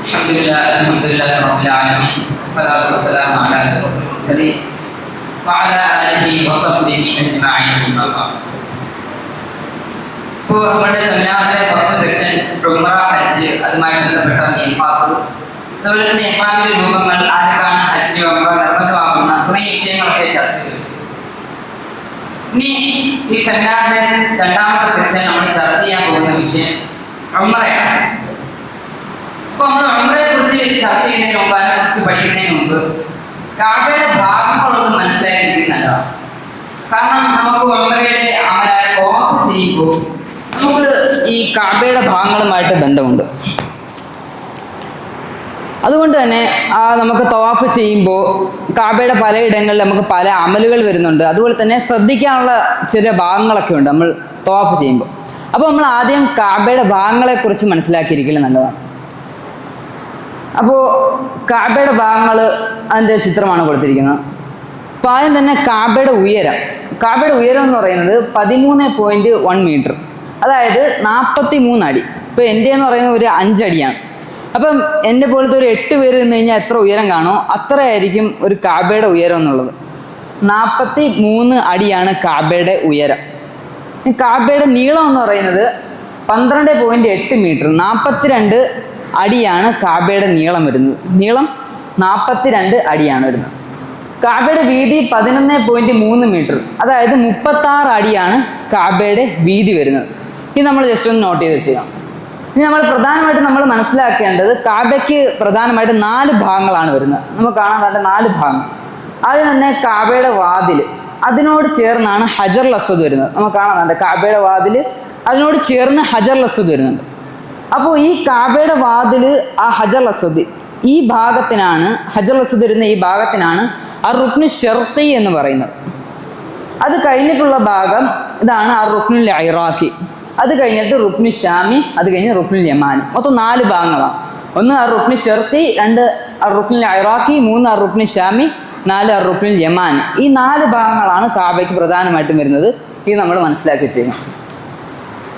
Alhamdulillah Rabbil Alamin. Wassalatu wassalamu ala asyrafil mursalin wa ala alihi wa sahbihi ajma'in. Amma ba'd. ഇപ്പോൾ നമ്മുടെ സെമിനാറിന്റെ first section ഉംറ ഹജ്ജ് അതുമായി ബന്ധപ്പെട്ട നിയമങ്ങൾ, അതുപോലെ തന്നെ ഇഹ്റാമിന്റെ രൂപങ്ങൾ, ആർക്കാണ് ഹജ്ജ് ഉംറ നിർബന്ധമാകുന്ന തുടങ്ങിയ വിഷയങ്ങളൊക്കെ ചർച്ച ചെയ്തു. ഇനി ഈ സെമിനാറിന്റെ രണ്ടാമത്തെ സെക്ഷൻ നമ്മൾ ചർച്ച ചെയ്യാൻ പോകുന്ന വിഷയം ഉംറയാണ്. അപ്പോൾ നമ്മൾ ഉംറയെ കുറിച്ച് ചർച്ച ചെയ്യുന്നതിന് മുമ്പ്, അതിനെ കുറിച്ച് പഠിക്കുന്നതിന് മുമ്പ് കഅബയുടെ ഭാഗങ്ങളൊന്നും മനസ്സിലാക്കിയിരിക്കുന്നതല്ല. കാരണം നമുക്ക് ഉംറയുടെ അമലായ തവാഫ് ചെയ്യുമ്പോൾ നമുക്ക് ഈ കഅബയുടെ ഭാഗങ്ങളുമായിട്ട് ബന്ധമുണ്ട്. അതുകൊണ്ട് തന്നെ നമുക്ക് തവാഫ് ചെയ്യുമ്പോൾ കഅബയുടെ പലയിടങ്ങളിൽ നമുക്ക് പല അമലുകൾ വരുന്നുണ്ട്. അതുപോലെ തന്നെ ശ്രദ്ധിക്കാനുള്ള ചെറിയ ഭാഗങ്ങളൊക്കെ ഉണ്ട് നമ്മൾ തവാഫ് ചെയ്യുമ്പോൾ. അപ്പോൾ നമ്മൾ ആദ്യം കഅബയുടെ ഭാഗങ്ങളെക്കുറിച്ച് മനസ്സിലാക്കിയിരിക്കില്ല നല്ലതാണ്. അപ്പോൾ കഅബയുടെ ഭാഗങ്ങൾ അതിൻ്റെ ചിത്രമാണ് കൊടുത്തിരിക്കുന്നത്. അപ്പോൾ ആദ്യം തന്നെ കഅബയുടെ ഉയരം എന്ന് പറയുന്നത് 13.1 മീറ്റർ, അതായത് 43 അടി. ഇപ്പോൾ എൻ്റെ എന്ന് പറയുന്നത് ഒരു 5 അടിയാണ്. അപ്പം എൻ്റെ പോലത്തെ ഒരു 8 പേര് നിന്ന് കഴിഞ്ഞാൽ എത്ര ഉയരം കാണുമോ അത്രയായിരിക്കും ഒരു കഅബയുടെ ഉയരം എന്നുള്ളത്. 43 അടിയാണ് കഅബയുടെ ഉയരം. കഅബയുടെ നീളം എന്ന് പറയുന്നത് 12.8 മീറ്റർ, 42 അടിയാണ് കഅബയുടെ നീളം വരുന്നത്. നീളം 42 അടിയാണ് വരുന്നത്. കഅബയുടെ വീതി 11.3 മീറ്റർ, അതായത് 36 അടിയാണ് കഅബയുടെ വീതി വരുന്നത്. ഇത് നമ്മൾ ജസ്റ്റ് ഒന്ന് നോട്ട് ചെയ്ത് വെച്ചാൽ. ഇനി നമ്മൾ പ്രധാനമായിട്ടും നമ്മൾ മനസ്സിലാക്കേണ്ടത് കഅബയ്ക്ക് പ്രധാനമായിട്ട് 4 ഭാഗങ്ങളാണ് വരുന്നത്. നമുക്ക് കാണാൻ 4 ഭാഗങ്ങൾ. ആദ്യം തന്നെ കഅബയുടെ വാതിൽ, അതിനോട് ചേർന്നാണ് ഹജറുൽ അസ്വദ് വരുന്നത്. നമുക്ക് കാണാൻ കഅബയുടെ വാതിൽ, അതിനോട് ചേർന്ന് ഹജറുൽ അസ്വദ് വരുന്നുണ്ട്. അപ്പോൾ ഈ കഅബയുടെ വാതിൽ, ആ ഹജറുൽ അസ്വദ്, ഈ ഭാഗത്തിനാണ്, ഹജറുൽ അസ്വദ് വരുന്ന ഈ ഭാഗത്തിനാണ് റുക്നു ശർഖി എന്ന് പറയുന്നത്. അത് കഴിഞ്ഞിട്ടുള്ള ഭാഗം ഇതാണ് റുക്നുൽ ഇറാഖി. അത് കഴിഞ്ഞിട്ട് റുക്നു ഷാമി, അത് കഴിഞ്ഞ് റുക്നുൽ യമാനി. മൊത്തം 4 ഭാഗങ്ങളാണ്. 1 റുക്നു ശർഖി, 2 റുക്നുൽ ഇറാഖി, 3 റുക്നു ഷാമി, 4 റുക്നുൽ യമാനി. ഈ 4 ഭാഗങ്ങളാണ് കഅബയ്ക്ക് പ്രധാനമായിട്ടും വരുന്നത്. ഇത് നമ്മൾ മനസ്സിലാക്കി ചെയ്യണം.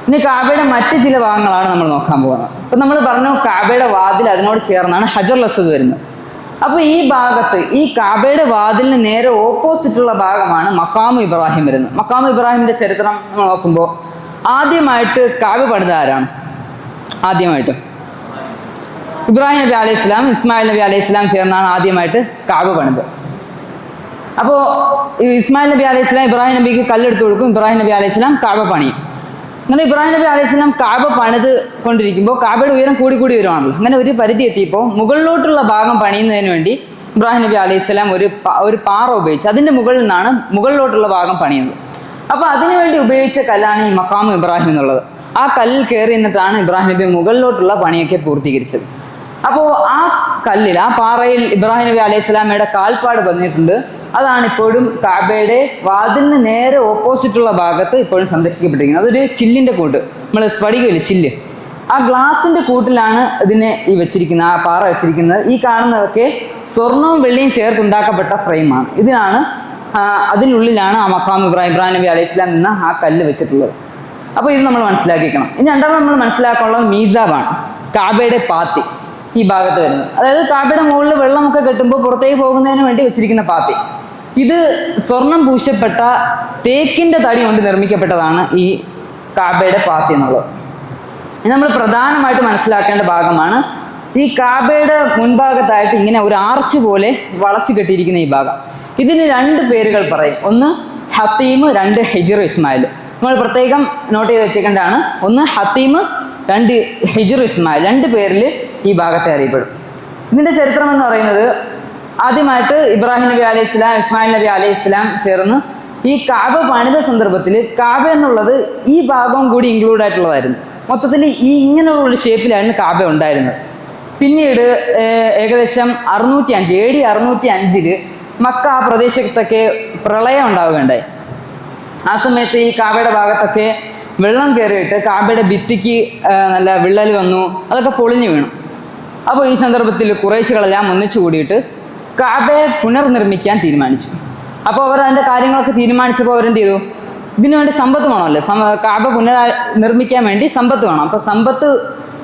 ഇനി കഅബയുടെ മറ്റ് ചില ഭാഗങ്ങളാണ് നമ്മൾ നോക്കാൻ പോകുന്നത്. അപ്പം നമ്മൾ പറഞ്ഞു കഅബയുടെ വാതിൽ, അതിനോട് ചേർന്നാണ് ഹജറുൽ അസ്വദ് വരുന്നത്. അപ്പോൾ ഈ ഭാഗത്ത്, ഈ കഅബയുടെ വാതിലിന് നേരെ ഓപ്പോസിറ്റുള്ള ഭാഗമാണ് മഖാമു ഇബ്രാഹിം വരുന്നത്. മഖാമു ഇബ്രാഹിമിൻ്റെ ചരിത്രം നമ്മൾ നോക്കുമ്പോൾ ആദ്യമായിട്ട് കഅബ പണിത ആരാണ്? ആദ്യമായിട്ട് ഇബ്രാഹിം നബി അലൈഹി സ്വലാം, ഇസ്മായിൽ നബി അലൈഹി സ്വലാം ചേർന്നാണ് ആദ്യമായിട്ട് കഅബ പണിത്. അപ്പോൾ ഇസ്മായിൽ നബി അലൈഹി സ്വലാം ഇബ്രാഹിം നബിക്ക് കല്ലെടുത്ത് കൊടുക്കും. ഇബ്രാഹിം നബി അലൈഹി സ്വലാം കഅബ പണിയും. അങ്ങനെ ഇബ്രാഹിം നബി അലൈഹി സ്വലാം കഅബ പണിത് കൊണ്ടിരിക്കുമ്പോൾ കഅബയുടെ ഉയരം കൂടി വരുവാണല്ലോ. അങ്ങനെ ഒരു പരിധി എത്തിയപ്പോൾ മുകളിലോട്ടുള്ള ഭാഗം പണിയുന്നതിന് വേണ്ടി ഇബ്രാഹിം നബി അലൈഹി സ്വലാം ഒരു പാറ ഉപയോഗിച്ച് അതിൻ്റെ മുകളിൽ നിന്നാണ് മുകളിലോട്ടുള്ള ഭാഗം പണിയുന്നത്. അപ്പോൾ അതിനുവേണ്ടി ഉപയോഗിച്ച കല്ലാണ് ഈ മഖാമു ഇബ്രാഹിം എന്നുള്ളത്. ആ കല്ലിൽ കയറി നിന്നിട്ടാണ് ഇബ്രാഹിം നബി മുകളിലോട്ടുള്ള പണിയൊക്കെ പൂർത്തീകരിച്ചത്. അപ്പോൾ ആ കല്ലിൽ, ആ പാറയിൽ ഇബ്രാഹിം നബി അലൈഹി സ്വലാമയുടെ കാൽപ്പാട് വന്നിട്ടുണ്ട്. അതാണ് ഇപ്പോഴും കഅബയുടെ വാതിലിന് നേരെ ഓപ്പോസിറ്റുള്ള ഭാഗത്ത് ഇപ്പോഴും സംരക്ഷിക്കപ്പെട്ടിരിക്കുന്നത്. അതൊരു ചില്ലിൻ്റെ കൂട്ട്, നമ്മൾ സ്ഫടികമില്ല, ചില്ല്, ആ ഗ്ലാസിൻ്റെ കൂട്ടിലാണ് ഇതിനെ വെച്ചിരിക്കുന്നത്, ആ പാറ വെച്ചിരിക്കുന്നത്. ഈ കാണുന്നതൊക്കെ സ്വർണവും വെള്ളിയും ചേർത്തുണ്ടാക്കപ്പെട്ട ഫ്രെയിമാണ്. അതിനുള്ളിലാണ് ആ മഖാം ഇബ്രാഹിം നബി അലൈഹി സ്വലാം എന്ന ആ കല്ല് വെച്ചിട്ടുള്ളത്. അപ്പോൾ ഇത് നമ്മൾ മനസ്സിലാക്കിക്കണം. ഇനി രണ്ടാമത് നമ്മൾ മനസ്സിലാക്കാനുള്ളത് മീസാബാണ്, കഅബയുടെ പാത്തി ഈ ഭാഗത്ത് വരുന്നത്. അതായത് കഅബയുടെ മുകളിൽ വെള്ളമൊക്കെ കെട്ടുമ്പോൾ പുറത്തേക്ക് പോകുന്നതിന് വേണ്ടി വെച്ചിരിക്കുന്ന പാത്തി. ഇത് സ്വർണം പൂശപ്പെട്ട തേക്കിൻ്റെ തടി കൊണ്ട് നിർമ്മിക്കപ്പെട്ടതാണ് ഈ കഅബയുടെ പാത്തി എന്നുള്ളത്. നമ്മൾ പ്രധാനമായിട്ട് മനസ്സിലാക്കേണ്ട ഭാഗമാണ് ഈ കഅബയുടെ മുൻഭാഗത്തായിട്ട് ഇങ്ങനെ ഒരു ആർച്ച് പോലെ വളച്ചു കെട്ടിയിരിക്കുന്ന ഈ ഭാഗം. ഇതിന് 2 പേരുകൾ പറയും. 1 ഹത്തീം, 2 ഹിജ്ർ ഇസ്മായിൽ. നമ്മൾ പ്രത്യേകം നോട്ട് ചെയ്ത് വെച്ചേക്കേണ്ടതാണ്. 1 ഹത്തീം, 2 ഹിജ്ർ ഇസ്മായിൽ. 2 പേരിൽ ഈ ഭാഗത്തെ അറിയപ്പെടും. ഇതിൻ്റെ ചരിത്രം എന്ന് പറയുന്നത്, ആദ്യമായിട്ട് ഇബ്രാഹിം നബി അലൈഹി സ്വലാം, ഇസ്മായിൽ നബി അലൈഹി സ്വലാം ചേർന്ന് ഈ കഅബ പണിത സന്ദർഭത്തിൽ കഅബ എന്നുള്ളത് ഈ ഭാഗവും കൂടി ഇൻക്ലൂഡ് ആയിട്ടുള്ളതായിരുന്നു. മൊത്തത്തിൽ ഈ ഇങ്ങനെയുള്ളൊരു ഷേപ്പിലായിരുന്നു കഅബ ഉണ്ടായിരുന്നത്. പിന്നീട് ഏകദേശം 605 AD 605 മക്ക ആ പ്രദേശത്തൊക്കെ പ്രളയം ഉണ്ടാവുകയുണ്ടായി. ആ സമയത്ത് ഈ കഅബയുടെ ഭാഗത്തൊക്കെ വെള്ളം കയറിയിട്ട് കഅബയുടെ ഭിത്തിക്ക് നല്ല വിള്ളൽ വന്നു, അതൊക്കെ പൊളിഞ്ഞു വീണു. അപ്പോൾ ഈ സന്ദർഭത്തിൽ ഖുറൈശികളെല്ലാം ഒന്നിച്ചു കൂടിയിട്ട് കഅബയെ പുനർനിർമ്മിക്കാൻ തീരുമാനിച്ചു. അപ്പോൾ അവർ അതിൻ്റെ കാര്യങ്ങളൊക്കെ തീരുമാനിച്ചപ്പോൾ അവരെന്ത് ചെയ്തു? ഇതിനു വേണ്ടി സമ്പത്ത് വേണമല്ലോ, കഅബ നിർമ്മിക്കാൻ വേണ്ടി സമ്പത്ത് വേണം. അപ്പോൾ സമ്പത്ത്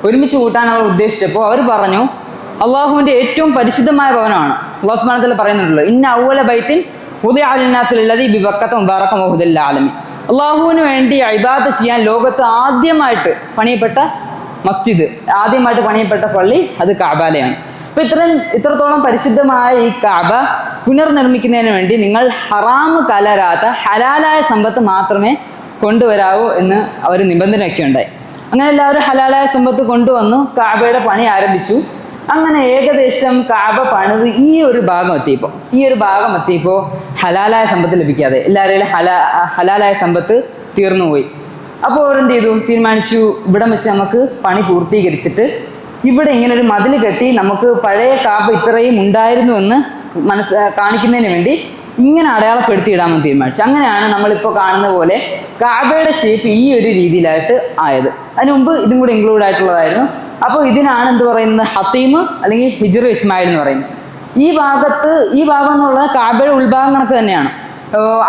ഒരുമിച്ച് കൂട്ടാൻ അവർ ഉദ്ദേശിച്ചപ്പോൾ അവർ പറഞ്ഞു, അള്ളാഹുവിൻ്റെ ഏറ്റവും പരിശുദ്ധമായ ഭവനമാണ്. അള്ളാഹു സുബ്ഹാനഹു വ തആല പറയുന്നുണ്ടല്ലോ, ഇന്ന അവ്വല ബൈത്തിൻ വുദിഅ ലിന്നാസി ലല്ലദീ ബിബക്കത മുബാറക വഹുദൽ ലിൽആലമീൻ. അള്ളാഹുവിന് വേണ്ടി ഇബാദത്ത് ചെയ്യാൻ ലോകത്ത് ആദ്യമായിട്ട് പണിയപ്പെട്ട മസ്ജിദ്, ആദ്യമായിട്ട് പണിയപ്പെട്ട പള്ളി അത് കഅബയിലാണ്. അപ്പോൾ ഇത്രത്തോളം പരിശുദ്ധമായ ഈ കഅബ പുനർനിർമ്മിക്കുന്നതിന് വേണ്ടി നിങ്ങൾ ഹറാമ് കലരാത്ത ഹലാലായ സമ്പത്ത് മാത്രമേ കൊണ്ടുവരാവൂ എന്ന് അവർ നിബന്ധനയൊക്കെ ഉണ്ടായി. അങ്ങനെ എല്ലാവരും ഹലാലായ സമ്പത്ത് കൊണ്ടുവന്നു, കഅബയുടെ പണി ആരംഭിച്ചു. അങ്ങനെ ഏകദേശം കഅബ പണിത് ഈ ഒരു ഭാഗം എത്തിയപ്പോൾ ഹലാലായ സമ്പത്ത് ലഭിക്കാതെ എല്ലാവരെയും ഹലാലായ സമ്പത്ത് തീർന്നുപോയി. അപ്പോൾ അവരെന്ത് ചെയ്തു? തീരുമാനിച്ചു, ഇവിടം വെച്ച് നമുക്ക് പണി പൂർത്തീകരിച്ചിട്ട് ഇവിടെ ഇങ്ങനെ ഒരു മതിൽ കെട്ടി നമുക്ക് പഴയ കഅബ ഇത്രയും ഉണ്ടായിരുന്നു എന്ന് കാണിക്കുന്നതിന് വേണ്ടി ഇങ്ങനെ അടയാളപ്പെടുത്തിയിടാമെന്ന് തീരുമാനിച്ചു. അങ്ങനെയാണ് നമ്മളിപ്പോൾ കാണുന്ന പോലെ കഅബയുടെ ഷേപ്പ് ഈ ഒരു രീതിയിലായിട്ട് ആയത്. അതിന് മുമ്പ് ഇതും കൂടെ ഇൻക്ലൂഡ് ആയിട്ടുള്ളതായിരുന്നു. അപ്പോൾ ഇതിനാണ് എന്ത് പറയുന്നത്? ഹത്തീം അല്ലെങ്കിൽ ഹിജ്ർ ഇസ്മായിൽ എന്ന് പറയുന്നത്. ഈ ഭാഗം എന്നുള്ളത് കഅബയുടെ ഉൾഭാഗം കണക്ക് തന്നെയാണ്.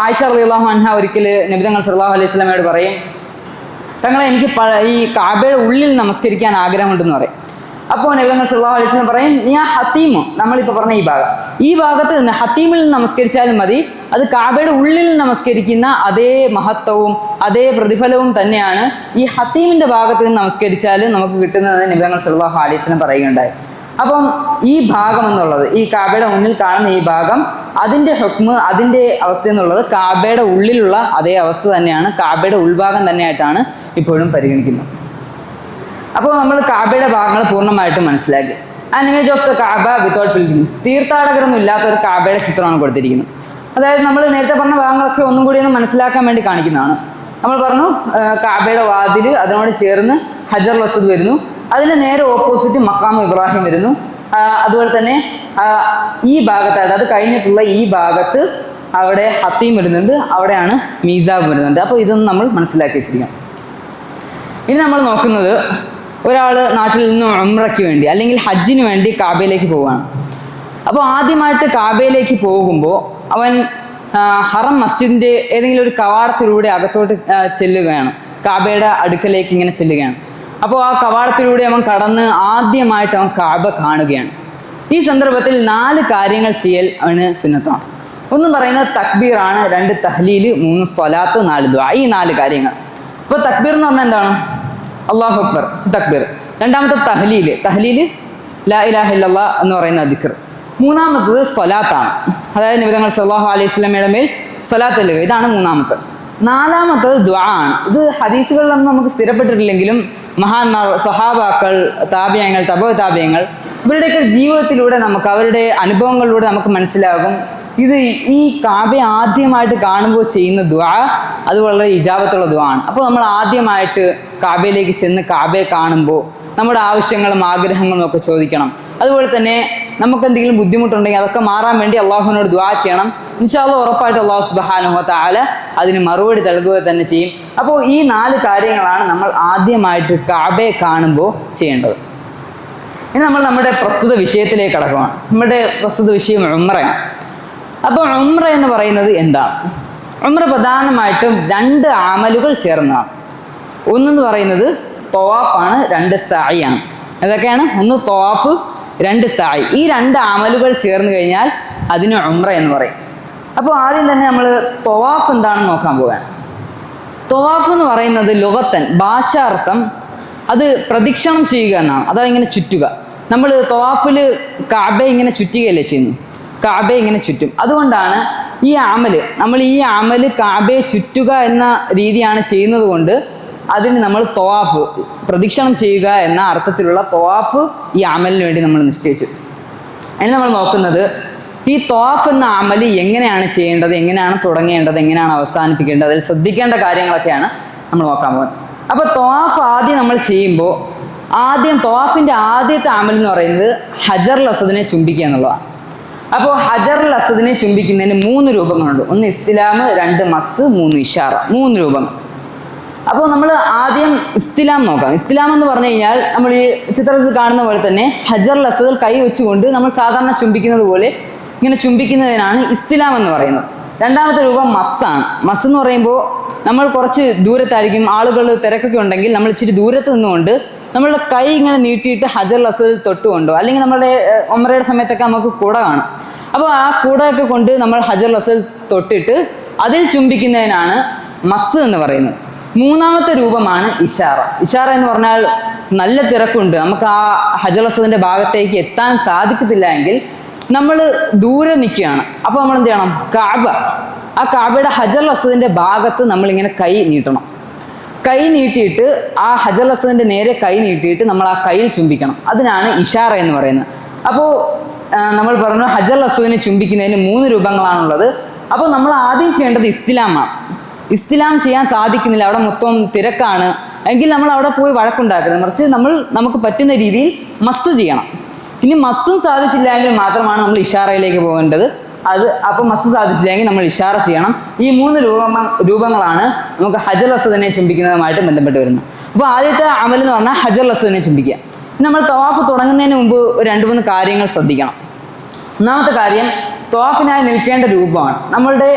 ആയിഷ റളിയല്ലാഹു അൻഹ ഒരിക്കൽ നബി തങ്ങൾ സല്ലല്ലാഹു അലൈഹി വസല്ലമയോട് പറയും, തങ്ങളെ എനിക്ക് ഈ കഅബയുടെ ഉള്ളിൽ നമസ്കരിക്കാൻ ആഗ്രഹമുണ്ടെന്ന് പറയും. അപ്പോൾ നബി തങ്ങൾ സല്ലല്ലാഹു അലൈഹി വസല്ലം പറയും, നീ ആ ഹത്തീമ്, നമ്മളിപ്പോൾ പറഞ്ഞ ഈ ഭാഗത്ത് നിന്ന് ഹത്തീമിൽ നിന്ന് നമസ്കരിച്ചാലും മതി, അത് കഅബയുടെ ഉള്ളിൽ നമസ്കരിക്കുന്ന അതേ മഹത്വവും അതേ പ്രതിഫലവും തന്നെയാണ് ഈ ഹത്തീമിൻ്റെ ഭാഗത്ത് നിന്ന് നമസ്കരിച്ചാലും നമുക്ക് കിട്ടുന്നത് നബി തങ്ങൾ സല്ലല്ലാഹു അലൈഹി വസല്ലം പറയുകയുണ്ടായി. അപ്പം ഈ ഭാഗം എന്നുള്ളത്, ഈ കഅബയുടെ മുന്നിൽ കാണുന്ന ഈ ഭാഗം, അതിൻ്റെ ഹുക്മ്, അതിൻ്റെ അവസ്ഥ എന്നുള്ളത് കഅബയുടെ ഉള്ളിലുള്ള അതേ അവസ്ഥ തന്നെയാണ്, കഅബയുടെ ഉൾഭാഗം തന്നെയായിട്ടാണ് ഇപ്പോഴും പരിഗണിക്കുന്നത്. അപ്പോൾ നമ്മൾ കഅബയുടെ ഭാഗങ്ങൾ പൂർണ്ണമായിട്ടും മനസ്സിലാക്കി. An image of the Kaaba without pilgrims, തീർത്ഥാടകരൊന്നും ഇല്ലാത്ത ഒരു കഅബയുടെ ചിത്രമാണ് കൊടുത്തിരിക്കുന്നത്. അതായത് നമ്മൾ നേരത്തെ പറഞ്ഞ ഭാഗങ്ങളൊക്കെ ഒന്നും കൂടി ഒന്ന് മനസ്സിലാക്കാൻ വേണ്ടി കാണിക്കുന്നതാണ്. നമ്മൾ പറഞ്ഞു കഅബയുടെ വാതിൽ, അതിനോട് ചേർന്ന് ഹജറുൽ അസ്വദ് വരുന്നു, അതിന് നേരെ ഓപ്പോസിറ്റ് മഖാം ഇബ്രാഹിം വരുന്നു. അതുപോലെ തന്നെ ഈ ഭാഗത്തായിട്ട്, അത് കഴിഞ്ഞിട്ടുള്ള ഈ ഭാഗത്ത് അവിടെ ഹത്തീം വരുന്നുണ്ട്, അവിടെയാണ് മീസാബ് വരുന്നുണ്ട്. അപ്പോൾ ഇതൊന്നും നമ്മൾ മനസ്സിലാക്കി വെച്ചിരിക്കാം. ഇനി നമ്മൾ നോക്കുന്നത്, ഒരാൾ നാട്ടിൽ നിന്ന് ഉംറയ്ക്ക് വേണ്ടി അല്ലെങ്കിൽ ഹജ്ജിന് വേണ്ടി കഅബയിലേക്ക് പോവുകയാണ്. അപ്പോൾ ആദ്യമായിട്ട് കഅബയിലേക്ക് പോകുമ്പോൾ അവൻ ഹറം മസ്ജിദിൻ്റെ ഏതെങ്കിലും ഒരു കവാടത്തിലൂടെ അകത്തോട്ട് ചെല്ലുകയാണ്, കഅബയുടെ അടുക്കലേക്ക് ഇങ്ങനെ ചെല്ലുകയാണ്. അപ്പോൾ ആ കവാടത്തിലൂടെ അവൻ കടന്ന് ആദ്യമായിട്ട് അവൻ കഅബ കാണുകയാണ്. ഈ സന്ദർഭത്തിൽ 4 കാര്യങ്ങൾ ചെയ്യൽ അവന് സുന്നത്താണ്. ഒന്ന് പറയുന്നത് തക്ബീറാണ്, 2 തഹ്ലീൽ, 3 സ്വലാത്ത്, 4 ദുആ. ഈ 4 കാര്യങ്ങൾ. അപ്പോൾ തക്ബീർ എന്ന് പറഞ്ഞാൽ എന്താണ്? അല്ലാഹു അക്ബർ തക്ബീർ. രണ്ടാമത്തെ തഹ്ലീൽ ലാ ഇലാഹ ഇല്ലല്ലാഹ് എന്ന് പറയുന്ന ദിക്ർ. മൂന്നാമത്തത് സ്വലാത്താണ്, അതായത് നബി തങ്ങൾ സല്ലല്ലാഹു അലൈഹി വസല്ലമയുടെ മേൽ സ്വലാത്ത് ചൊല്ലുക, ഇതാണ് മൂന്നാമത്തെ. 4മത്തത് ദുആ ആണ്. ഇത് ഹദീസുകളിലൊന്നും നമുക്ക് സ്ഥിരപ്പെട്ടിട്ടില്ലെങ്കിലും മഹാന്മാർ, സ്വഹാബാക്കൾ, താബിഈങ്ങൾ, തബഉ താബിഈങ്ങൾ, ഇവരുടെയൊക്കെ ജീവിതത്തിലൂടെ നമുക്ക്, അവരുടെ അനുഭവങ്ങളിലൂടെ നമുക്ക് മനസ്സിലാകും ഇത് ഈ കഅബയെ ആദ്യമായിട്ട് കാണുമ്പോൾ ചെയ്യുന്ന ദുആ അത് വളരെ ഇജാബത്തുള്ള ദുആ ആണ്. അപ്പോൾ നമ്മൾ ആദ്യമായിട്ട് കഅബയിലേക്ക് ചെന്ന് കഅബയെ കാണുമ്പോൾ നമ്മുടെ ആവശ്യങ്ങളും ആഗ്രഹങ്ങളും ഒക്കെ ചോദിക്കണം. അതുപോലെ തന്നെ നമുക്ക് എന്തെങ്കിലും ബുദ്ധിമുട്ടുണ്ടെങ്കിൽ അതൊക്കെ മാറാൻ വേണ്ടി അള്ളാഹുവിനോട് ദുആ ചെയ്യണം. ഇൻഷാ അല്ലാഹ് ഉറപ്പായിട്ട് അള്ളാഹു സുബ്ഹാനഹു വ തആല അതിന് മറുപടി നൽകുക തന്നെ ചെയ്യും. അപ്പോൾ ഈ 4 കാര്യങ്ങളാണ് നമ്മൾ ആദ്യമായിട്ട് കഅബയെ കാണുമ്പോൾ ചെയ്യേണ്ടത്. ഇനി നമ്മൾ നമ്മുടെ പ്രസ്തുത വിഷയത്തിലേക്ക് കടക്കുകയാണ്. നമ്മുടെ പ്രസ്തുത വിഷയം ഉംറയാണ്. അപ്പോൾ ഉംറ എന്ന് പറയുന്നത് എന്താണ്? ഉംറ പ്രധാനമായിട്ടും 2 അമലുകൾ ചേർന്നതാണ്. ഒന്നെന്ന് പറയുന്നത് തവാഫാണ്, 2 സഅയാണ്. ഏതൊക്കെയാണ്? ഒന്ന് തവാഫ്, 2 സഅയ്. ഈ 2 അമലുകൾ ചേർന്ന് കഴിഞ്ഞാൽ അതിന് ഉംറ എന്ന് പറയും. അപ്പോൾ ആദ്യം തന്നെ നമ്മൾ തവാഫ് എന്താണെന്ന് നോക്കാൻ പോകാൻ. തവാഫ് എന്ന് പറയുന്നത് ലുഗത്തൻ, ഭാഷാർത്ഥം അത് പ്രദക്ഷിണം ചെയ്യുക എന്നാണ്. അതായത് ഇങ്ങനെ ചുറ്റുക. നമ്മൾ തവാഫിൽ കഅബയെ ഇങ്ങനെ ചുറ്റുകയല്ലേ ചെയ്യുന്നു, കഅബയെ ഇങ്ങനെ ചുറ്റും. അതുകൊണ്ടാണ് നമ്മൾ ഈ അമല് കഅബയെ ചുറ്റുക എന്ന രീതിയാണ് ചെയ്യുന്നത് കൊണ്ട് അതിന് നമ്മൾ തവാഫ്, പ്രദക്ഷിണം ചെയ്യുക എന്ന അർത്ഥത്തിലുള്ള തവാഫ് ഈ അമലിന് വേണ്ടി നമ്മൾ നിശ്ചയിച്ചു. അതിന് നമ്മൾ നോക്കുന്നത് ഈ തവാഫ് എന്ന അമല് എങ്ങനെയാണ് ചെയ്യേണ്ടത്, എങ്ങനെയാണ് തുടങ്ങേണ്ടത്, എങ്ങനെയാണ് അവസാനിപ്പിക്കേണ്ടത്, അതിൽ ശ്രദ്ധിക്കേണ്ട കാര്യങ്ങളൊക്കെയാണ് നമ്മൾ നോക്കാൻ പോകുന്നത്. അപ്പോൾ തവാഫ് ആദ്യം നമ്മൾ ചെയ്യുമ്പോൾ തവാഫിൻ്റെ ആദ്യത്തെ അമൽ എന്ന് പറയുന്നത് ഹജറുൽ അസ്വദിനെ ചുംബിക്കുക എന്നുള്ളതാണ്. അപ്പോൾ ഹജറുൽ അസ്വദിനെ ചുംബിക്കുന്നതിന് 3 രൂപങ്ങളുണ്ട്. ഒന്ന് ഇസ്തിലാം, 2 മസ്, 3 ഇഷാറ, 3 രൂപങ്ങൾ. അപ്പോൾ നമ്മൾ ആദ്യം ഇസ്തിലാം നോക്കാം. ഇസ്തിലാം എന്ന് പറഞ്ഞു കഴിഞ്ഞാൽ നമ്മൾ ഈ ചിത്രത്തിൽ കാണുന്ന പോലെ തന്നെ ഹജറുൽ അസ്വദിൽ കൈ വെച്ചുകൊണ്ട് നമ്മൾ സാധാരണ ചുംബിക്കുന്നത് പോലെ ഇങ്ങനെ ചുംബിക്കുന്നതിനാണ് ഇസ്തിലാം എന്ന് പറയുന്നത്. രണ്ടാമത്തെ രൂപം മസ്സാണ്. മസ് എന്ന് പറയുമ്പോൾ നമ്മൾ കുറച്ച് ദൂരത്തായിരിക്കും, ആളുകൾ തിരക്കൊക്കെ ഉണ്ടെങ്കിൽ നമ്മൾ ഇച്ചിരി ദൂരത്ത് നിന്നുകൊണ്ട് നമ്മളുടെ കൈ ഇങ്ങനെ നീട്ടിയിട്ട് ഹജർ അസ്വദിൽ തൊട്ടുകൊണ്ടോ, അല്ലെങ്കിൽ നമ്മുടെ ഉംറയുടെ സമയത്തൊക്കെ നമുക്ക് കുട കാണും. അപ്പോൾ ആ കുടയൊക്കെ കൊണ്ട് നമ്മൾ ഹജർ അസ്വദിൽ തൊട്ടിട്ട് അതിൽ ചുംബിക്കുന്നതിനാണ് മസ് എന്ന് പറയുന്നത്. മൂന്നാമത്തെ രൂപമാണ് ഇഷാറ. ഇഷാറ എന്ന് പറഞ്ഞാൽ നല്ല തിരക്കുണ്ട്, നമുക്ക് ആ ഹജർ അസ്വദിന്റെ ഭാഗത്തേക്ക് എത്താൻ സാധിക്കത്തില്ല എങ്കിൽ നമ്മൾ ദൂരെ നിൽക്കുകയാണ്. അപ്പോൾ നമ്മൾ എന്ത് ചെയ്യണം? കാബ, ആ കാബയുടെ ഹജർ അസ്വദിന്റെ ഭാഗത്ത് നമ്മളിങ്ങനെ കൈ നീട്ടണം. കൈ നീട്ടിയിട്ട് ആ ഹജർ അസ്വദിന്റെ നേരെ കൈ നീട്ടിയിട്ട് നമ്മൾ ആ കയ്യിൽ ചുംബിക്കണം. അതിനാണ് ഇഷാറ എന്ന് പറയുന്നത്. അപ്പോൾ നമ്മൾ പറഞ്ഞു ഹജർ അസ്വദിനെ ചുംബിക്കുന്നതിന് 3 രൂപങ്ങളാണുള്ളത്. അപ്പോൾ നമ്മൾ ആദ്യം ചെയ്യേണ്ടത് ഇസ്തിലാമാണ്. ഇസ്തിലാം ചെയ്യാൻ സാധിക്കുന്നില്ല, അവിടെ മൊത്തം തിരക്കാണ് എങ്കിൽ നമ്മൾ അവിടെ പോയി വഴക്കുണ്ടാക്കരുത്, മറിച്ച് നമുക്ക് പറ്റുന്ന രീതിയിൽ മസ്സ് ചെയ്യണം. ഇനി മസ്സും സാധിച്ചില്ല എങ്കിൽ മാത്രമാണ് നമ്മൾ ഇഷാറയിലേക്ക് പോകേണ്ടത്. അപ്പോൾ മസ്സ് സാധിച്ചില്ലെങ്കിൽ നമ്മൾ ഇഷാറ ചെയ്യണം. ഈ 3 രൂപങ്ങളാണ് നമുക്ക് ഹജർ അസ്വദിനെ ചുംബിക്കുന്നതുമായിട്ട് ബന്ധപ്പെട്ട് വരുന്നത്. അപ്പോൾ ആദ്യത്തെ അമൽ എന്ന് പറഞ്ഞാൽ ഹജർ അസ്വദിനെ ചുംബിക്കുക. നമ്മൾ തവാഫ് തുടങ്ങുന്നതിന് മുമ്പ് 2-3 കാര്യങ്ങൾ ശ്രദ്ധിക്കണം. ഒന്നാമത്തെ കാര്യം, തവാഫിനായി നിൽക്കേണ്ട രൂപമാണ്. നമ്മളുടെ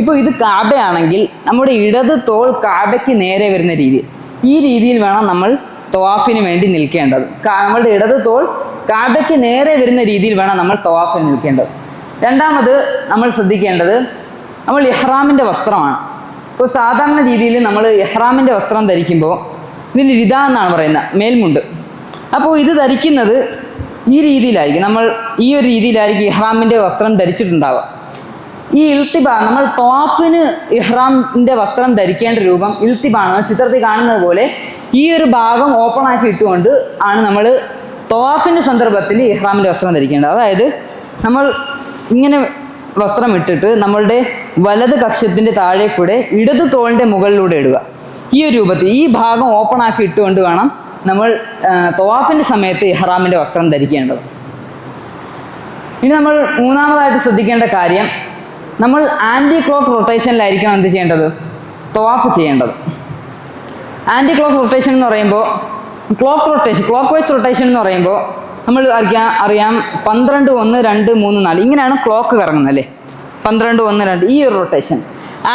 ഇപ്പോൾ ഇത് കാബയാണെങ്കിൽ നമ്മുടെ ഇടത് തോൾ കാബയ്ക്ക് നേരെ വരുന്ന രീതി, ഈ രീതിയിൽ വേണം നമ്മൾ തവാഫിന് വേണ്ടി നിൽക്കേണ്ടത്. നമ്മളുടെ ഇടത് തോൾ കാബയ്ക്ക് നേരെ വരുന്ന രീതിയിൽ വേണം നമ്മൾ തവാഫിന് നിൽക്കേണ്ടത്. രണ്ടാമത് നമ്മൾ ശ്രദ്ധിക്കേണ്ടത്, നമ്മൾ ഇഹ്റാമിൻ്റെ വസ്ത്രമാണ്. ഇപ്പോൾ സാധാരണ രീതിയിൽ നമ്മൾ ഇഹ്റാമിൻ്റെ വസ്ത്രം ധരിക്കുമ്പോൾ ഇതിന് റിദ എന്നാണ് പറയുന്നത്, മേൽമുണ്ട്. അപ്പോൾ ഇത് ധരിക്കുന്നത് ഈ രീതിയിലായിരിക്കും, നമ്മൾ ഈ ഒരു രീതിയിലായിരിക്കും ഇഹ്റാമിൻ്റെ വസ്ത്രം ധരിച്ചിട്ടുണ്ടാവുക. ഈ ഇൽത്തിബ, നമ്മൾ തവാഫിന് ഇഹ്റാമിൻ്റെ വസ്ത്രം ധരിക്കേണ്ട രൂപം ഇൽത്തിബാണ്. ചിത്രത്തിൽ കാണുന്നത് പോലെ ഈ ഒരു ഭാഗം ഓപ്പൺ ആക്കി ഇട്ടുകൊണ്ട് ആണ് നമ്മൾ തവാഫിൻ്റെ സന്ദർഭത്തിൽ ഇഹ്റാമിൻ്റെ വസ്ത്രം ധരിക്കേണ്ടത്. അതായത് നമ്മൾ ഇങ്ങനെ വസ്ത്രം ഇട്ടിട്ട് നമ്മളുടെ വലത് കക്ഷത്തിൻ്റെ താഴെ കൂടെ ഇടത് തോളിൻ്റെ മുകളിലൂടെ ഇടുക. ഈ ഒരു രൂപത്തിൽ ഈ ഭാഗം ഓപ്പൺ ആക്കി ഇട്ടുകൊണ്ട് വേണം നമ്മൾ തവാഫിൻ്റെ സമയത്ത് ഇഹ്റാമിൻ്റെ വസ്ത്രം ധരിക്കേണ്ടത്. ഇനി നമ്മൾ മൂന്നാമതായിട്ട് ശ്രദ്ധിക്കേണ്ട കാര്യം, നമ്മൾ ആൻറ്റി ക്ലോക്ക് റൊട്ടേഷനിലായിരിക്കണം എന്ത് ചെയ്യേണ്ടത്? തവാഫ് ചെയ്യേണ്ടത്. ആൻറ്റി ക്ലോക്ക് റൊട്ടേഷൻ എന്ന് പറയുമ്പോൾ, ക്ലോക്ക് വൈസ് റൊട്ടേഷൻ എന്ന് പറയുമ്പോൾ നമ്മൾ അറിയാം 12, 1, 2, 3, 4 ഇങ്ങനെയാണ് ക്ലോക്ക് കറങ്ങുന്നത് അല്ലേ? 12, 1, 2 ഈ ഒരു rotation.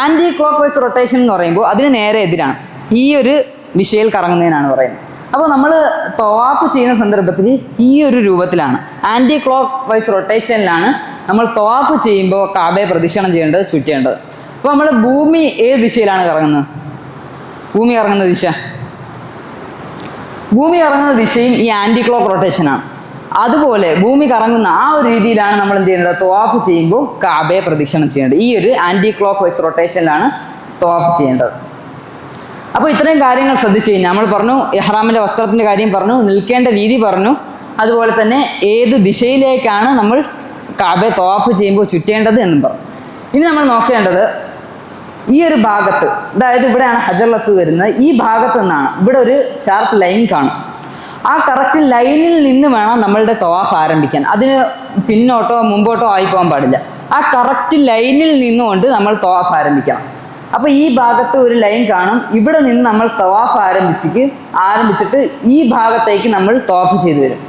Anticlockwise rotation എന്ന് പറയുമ്പോൾ അതിന് നേരെ എതിരാണ്, ഈ ഒരു ദിശയിൽ കറങ്ങുന്നതിനാണ് പറയുന്നത്. അപ്പോൾ നമ്മൾ തവാഫ് ചെയ്യുന്ന സന്ദർഭത്തിൽ ഈ ഒരു രൂപത്തിലാണ്, ആൻറ്റി ക്ലോക്ക് വൈസ് റൊട്ടേഷനിലാണ് നമ്മൾ തവാഫ് ചെയ്യുമ്പോൾ കാബയെ പ്രദക്ഷിണം ചെയ്യേണ്ടത്, ചുറ്റേണ്ടത്. അപ്പോൾ നമ്മൾ ഭൂമി ഏത് ദിശയിലാണ് കറങ്ങുന്നത്? ഭൂമി കറങ്ങുന്ന ദിശയും ഈ ആൻറ്റി ക്ലോക്ക് റൊട്ടേഷനാണ്. അതുപോലെ ഭൂമി കറങ്ങുന്ന ആ ഒരു രീതിയിലാണ് നമ്മൾ എന്ത് ചെയ്യുന്നത്? തവാഫ് ചെയ്യുമ്പോൾ കാബയെ പ്രദക്ഷിണം ചെയ്യേണ്ടത്. ഈ ഒരു ആൻറ്റി ക്ലോക്ക് വൈസ് റൊട്ടേഷനിലാണ് തവാഫ് ചെയ്യേണ്ടത്. അപ്പോൾ ഇത്രയും കാര്യങ്ങൾ ശ്രദ്ധിച്ചു കഴിഞ്ഞാൽ നമ്മൾ പറഞ്ഞു, ഇഹ്റാമിൻ്റെ വസ്ത്രത്തിൻ്റെ കാര്യം പറഞ്ഞു, നിൽക്കേണ്ട രീതി പറഞ്ഞു, അതുപോലെ തന്നെ ഏത് ദിശയിലേക്കാണ് നമ്മൾ കാബയെ തവാഫ് ചെയ്യുമ്പോൾ ചുറ്റേണ്ടത് എന്നും പറഞ്ഞു. ഇനി നമ്മൾ നോക്കേണ്ടത് ഈ ഒരു ഭാഗത്ത്, അതായത് ഇവിടെയാണ് ഹജർ അസ്വദ് വരുന്നത്, ഈ ഭാഗത്ത് നിന്നാണ് ഇവിടെ ഒരു ഷാർപ്പ് ലൈൻ കാണും. ആ കറക്റ്റ് ലൈനിൽ നിന്ന് വേണം നമ്മളുടെ തവാഫ് ആരംഭിക്കാൻ. അതിന് പിന്നോട്ടോ മുമ്പോട്ടോ ആയി പോകാൻ പാടില്ല. ആ കറക്റ്റ് ലൈനിൽ നിന്നുകൊണ്ട് നമ്മൾ തവാഫ് ആരംഭിക്കണം. അപ്പോൾ ഈ ഭാഗത്ത് ഒരു ലൈൻ കാണും, ഇവിടെ നിന്ന് നമ്മൾ തവാഫ് ആരംഭിച്ചിട്ട് ഈ ഭാഗത്തേക്ക് നമ്മൾ തവാഫ് ചെയ്തു വരും.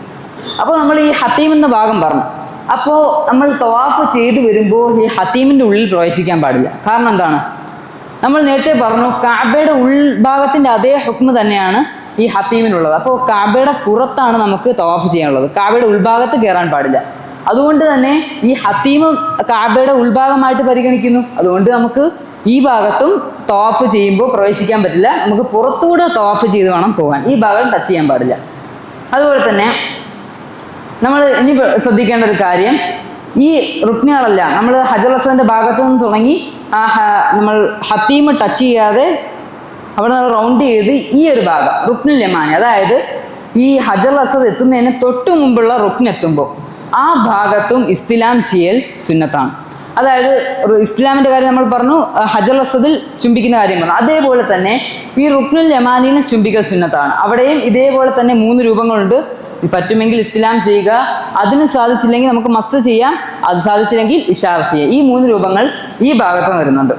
അപ്പോൾ നമ്മൾ ഈ ഹത്തീം എന്ന ഭാഗം പറഞ്ഞു. അപ്പോൾ നമ്മൾ തവാഫ് ചെയ്തു വരുമ്പോൾ ഈ ഹത്തീമിൻ്റെ ഉള്ളിൽ പ്രവേശിക്കാൻ പാടില്ല. കാരണം എന്താണ്? നമ്മൾ നേരത്തെ പറഞ്ഞു കാബയുടെ ഉൾഭാഗത്തിൻ്റെ അതേ ഹുക്മ് തന്നെയാണ് ഈ ഹത്തീമിനുള്ളത്. അപ്പോൾ കാബയുടെ പുറത്താണ് നമുക്ക് തവാഫ് ചെയ്യാനുള്ളത്, കാബയുടെ ഉൾഭാഗത്ത് കയറാൻ പാടില്ല. അതുകൊണ്ട് തന്നെ ഈ ഹത്തീം കാബയുടെ ഉൾഭാഗമായിട്ട് പരിഗണിക്കുന്നു. അതുകൊണ്ട് നമുക്ക് ഈ ഭാഗത്തും തവാഫ് ചെയ്യുമ്പോൾ പ്രവേശിക്കാൻ പറ്റില്ല, നമുക്ക് പുറത്തുകൂടെ തവാഫ് ചെയ്ത് വേണം പോകാൻ, ഈ ഭാഗം ടച്ച് ചെയ്യാൻ പാടില്ല. അതുപോലെ തന്നെ നമ്മൾ ഇനി ശ്രദ്ധിക്കേണ്ട ഒരു കാര്യം, ഈ റുക്നുകളെല്ലാം നമ്മൾ ഹജർ അസ്വദിന്റെ ഭാഗത്ത് നിന്ന് തുടങ്ങി നമ്മൾ ഹത്തീം ടച്ച് ചെയ്യാതെ അവിടെ നിന്ന് റൗണ്ട് ചെയ്ത് ഈ ഒരു ഭാഗം റുക്നുൽ യമാനി, അതായത് ഈ ഹജർ അസ്വദ് എത്തുന്നതിന് തൊട്ടു മുമ്പുള്ള റുക്ൻ എത്തുമ്പോൾ ആ ഭാഗത്തും ഇസ്തിലാം ചെയ്യൽ സുന്നത്താണ്. അതായത് ഇസ്ലാമിൻ്റെ കാര്യം നമ്മൾ പറഞ്ഞു, ഹജർ അസ്വദിൽ ചുംബിക്കുന്ന കാര്യം പറഞ്ഞു. അതേപോലെ തന്നെ ഈ റുക്നുൽ യമാനിനെ ചുംബിക്കൽ സുന്നത്താണ്. അവിടെയും ഇതേപോലെ തന്നെ 3 രൂപങ്ങളുണ്ട്. പറ്റുമെങ്കിൽ ഇസ്ലാം ചെയ്യുക, അതിന് സാധിച്ചില്ലെങ്കിൽ നമുക്ക് മസ് ചെയ്യാം, അത് സാധിച്ചില്ലെങ്കിൽ ഇഷാർ ചെയ്യാം. ഈ 3 രൂപങ്ങൾ ഈ ഭാഗത്ത് വരുന്നുണ്ട്.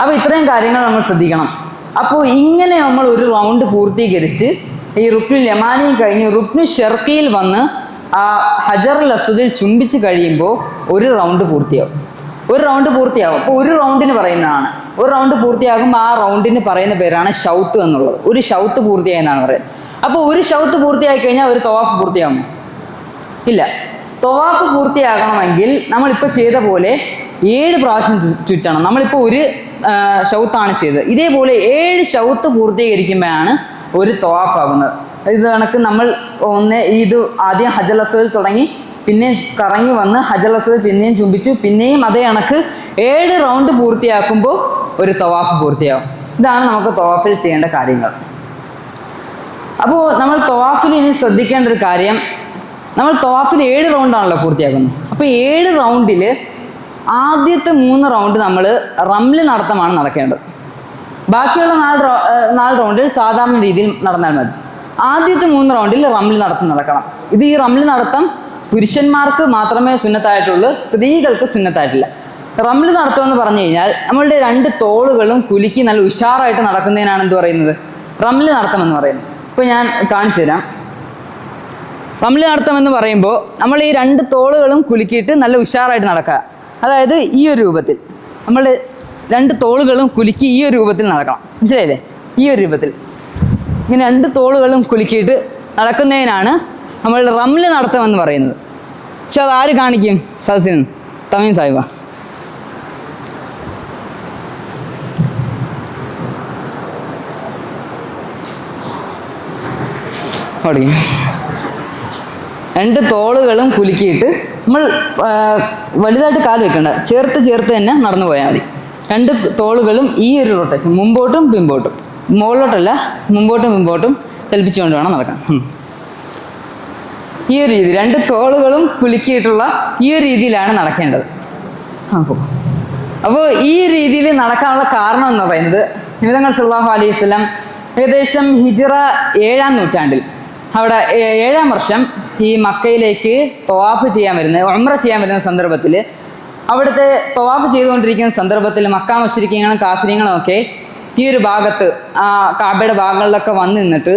അപ്പോൾ ഇത്രയും കാര്യങ്ങൾ നമ്മൾ ശ്രദ്ധിക്കണം. അപ്പോൾ ഇങ്ങനെ നമ്മൾ ഒരു റൗണ്ട് പൂർത്തീകരിച്ച് ഈ റുക്നുൽ യമാനി കഴിഞ്ഞ് റുക്നു ഷർക്കിയിൽ വന്ന് ആ ഹജറുൽ അസ്വദിൽ ചുംബിച്ച് കഴിയുമ്പോൾ ഒരു റൗണ്ട് പൂർത്തിയാവും. അപ്പോൾ ഒരു റൗണ്ടിന് പറയുന്നതാണ്. ഒരു റൗണ്ട് പൂർത്തിയാകുമ്പോൾ ആ റൗണ്ടിന് പറയുന്ന പേരാണ് ഷൗത്ത് എന്നുള്ളത്. ഒരു ഷൗത്ത് പൂർത്തിയായെന്നാണ് പറയുന്നത്. അപ്പോൾ ഒരു ഷൗത്ത് പൂർത്തിയായി കഴിഞ്ഞാൽ ഒരു തവാഫ് പൂർത്തിയാകുമോ? ഇല്ല. തവാഫ് പൂർത്തിയാകണമെങ്കിൽ നമ്മളിപ്പോൾ ചെയ്ത പോലെ 7 പ്രാവശ്യം ചുറ്റണം. നമ്മളിപ്പോൾ ഒരു ഷൗത്താണ് ചെയ്തത്. ഇതേപോലെ 7 ഷൗത്ത് പൂർത്തീകരിക്കുമ്പോഴാണ് ഒരു തവാഫ് ആകുന്നത്. ഇത് കണക്ക് നമ്മൾ ഇത് ആദ്യം ഹജറുൽ അസ്വദിൽ തുടങ്ങി, പിന്നെ കറങ്ങി വന്ന് ഹജറുൽ അസ്വദ് പിന്നെയും ചുംബിച്ചു, പിന്നെയും അതേ കണക്ക് 7 റൗണ്ട് പൂർത്തിയാക്കുമ്പോൾ ഒരു തവാഫ് പൂർത്തിയാകും. ഇതാണ് നമുക്ക് തവാഫിൽ ചെയ്യേണ്ട കാര്യങ്ങൾ. അപ്പോൾ നമ്മൾ തവാഫിൽ ഇനി ശ്രദ്ധിക്കേണ്ട ഒരു കാര്യം, നമ്മൾ തവാഫിൽ 7 റൗണ്ടാണല്ലോ പൂർത്തിയാക്കുന്നത്. അപ്പോൾ 7 റൗണ്ടിൽ ആദ്യത്തെ 3 റൗണ്ട് നമ്മൾ റംല് നടത്തമാണ് നടക്കേണ്ടത്. ബാക്കിയുള്ള 4 റൗണ്ടിൽ സാധാരണ രീതിയിൽ നടന്നാൽ മതി. ആദ്യത്തെ 3 റൗണ്ടിൽ റംല് നടത്തം നടക്കണം. ഇത് ഈ റംല് നടത്തം പുരുഷന്മാർക്ക് മാത്രമേ സുന്നത്തായിട്ടുള്ളൂ, സ്ത്രീകൾക്ക് സുന്നത്തായിട്ടില്ല. റംല് നടത്തം എന്ന് പറഞ്ഞു കഴിഞ്ഞാൽ നമ്മളുടെ 2 തോളുകളും കുലുക്കി നല്ല ഉഷാറായിട്ട് നടക്കുന്നതിനാണ് എന്ത് പറയുന്നത്? റംല് നടത്തം എന്ന് പറയുന്നത്. ഇപ്പോൾ ഞാൻ കാണിച്ചു തരാം. റംല് നടത്തം എന്ന് പറയുമ്പോൾ നമ്മൾ ഈ 2 തോളുകളും കുലുക്കിയിട്ട് നല്ല ഉഷാറായിട്ട് നടക്കുക. അതായത് ഈ ഒരു രൂപത്തിൽ നമ്മൾ 2 തോളുകളും കുലുക്കി ഈ ഒരു രൂപത്തിൽ നടക്കണം. മനസ്സിലായില്ലേ? ഈ ഒരു രൂപത്തിൽ ഇങ്ങനെ 2 തോളുകളും കുലുക്കിയിട്ട് നടക്കുന്നതിനാണ് നമ്മൾ റംല് നടത്തം എന്ന് പറയുന്നത്. പക്ഷെ അത് ആര് കാണിക്കും? സദസ്സിന് തമീം സാഹിബ. ഓടിക്കും. 2 തോളുകളും കുലുക്കിയിട്ട് നമ്മൾ വലുതായിട്ട് കാല് വെക്കണ്ട, ചേർത്ത് തന്നെ നടന്നു പോയാൽ മതി. 2 തോളുകളും ഈ ഒരു റൊട്ടേഷൻ, മുമ്പോട്ടും പിമ്പോട്ടും, മുകളിലോട്ടല്ല മുമ്പോട്ടും ചലിപ്പിച്ചുകൊണ്ട് വേണം നടക്കാൻ. ഈ ഒരു രീതി 2 തോളുകളും കുലുക്കിയിട്ടുള്ള ഈ ഒരു രീതിയിലാണ് നടക്കേണ്ടത്. അപ്പോൾ ഈ രീതിയിൽ നടക്കാനുള്ള കാരണം എന്ന് പറയുന്നത്, നബി തങ്ങൾ സല്ലല്ലാഹു അലൈഹി വസല്ലം ഏകദേശം ഹിജ്റ 7-ാം നൂറ്റാണ്ടിൽ അവിടെ 7-ാം വർഷം ഈ മക്കയിലേക്ക് തവാഫ് ചെയ്യാൻ വരുന്ന, ഉംറ ചെയ്യാൻ വരുന്ന സന്ദർഭത്തിൽ, അവിടുത്തെ തവാഫ് ചെയ്തുകൊണ്ടിരിക്കുന്ന സന്ദർഭത്തിൽ മക്ക മുശ്രിക്കീങ്ങളും കാഫിര്യങ്ങളും ഒക്കെ ഈ ഒരു ഭാഗത്ത് കാബയുടെ ഭാഗങ്ങളിലൊക്കെ വന്ന് നിന്നിട്ട്,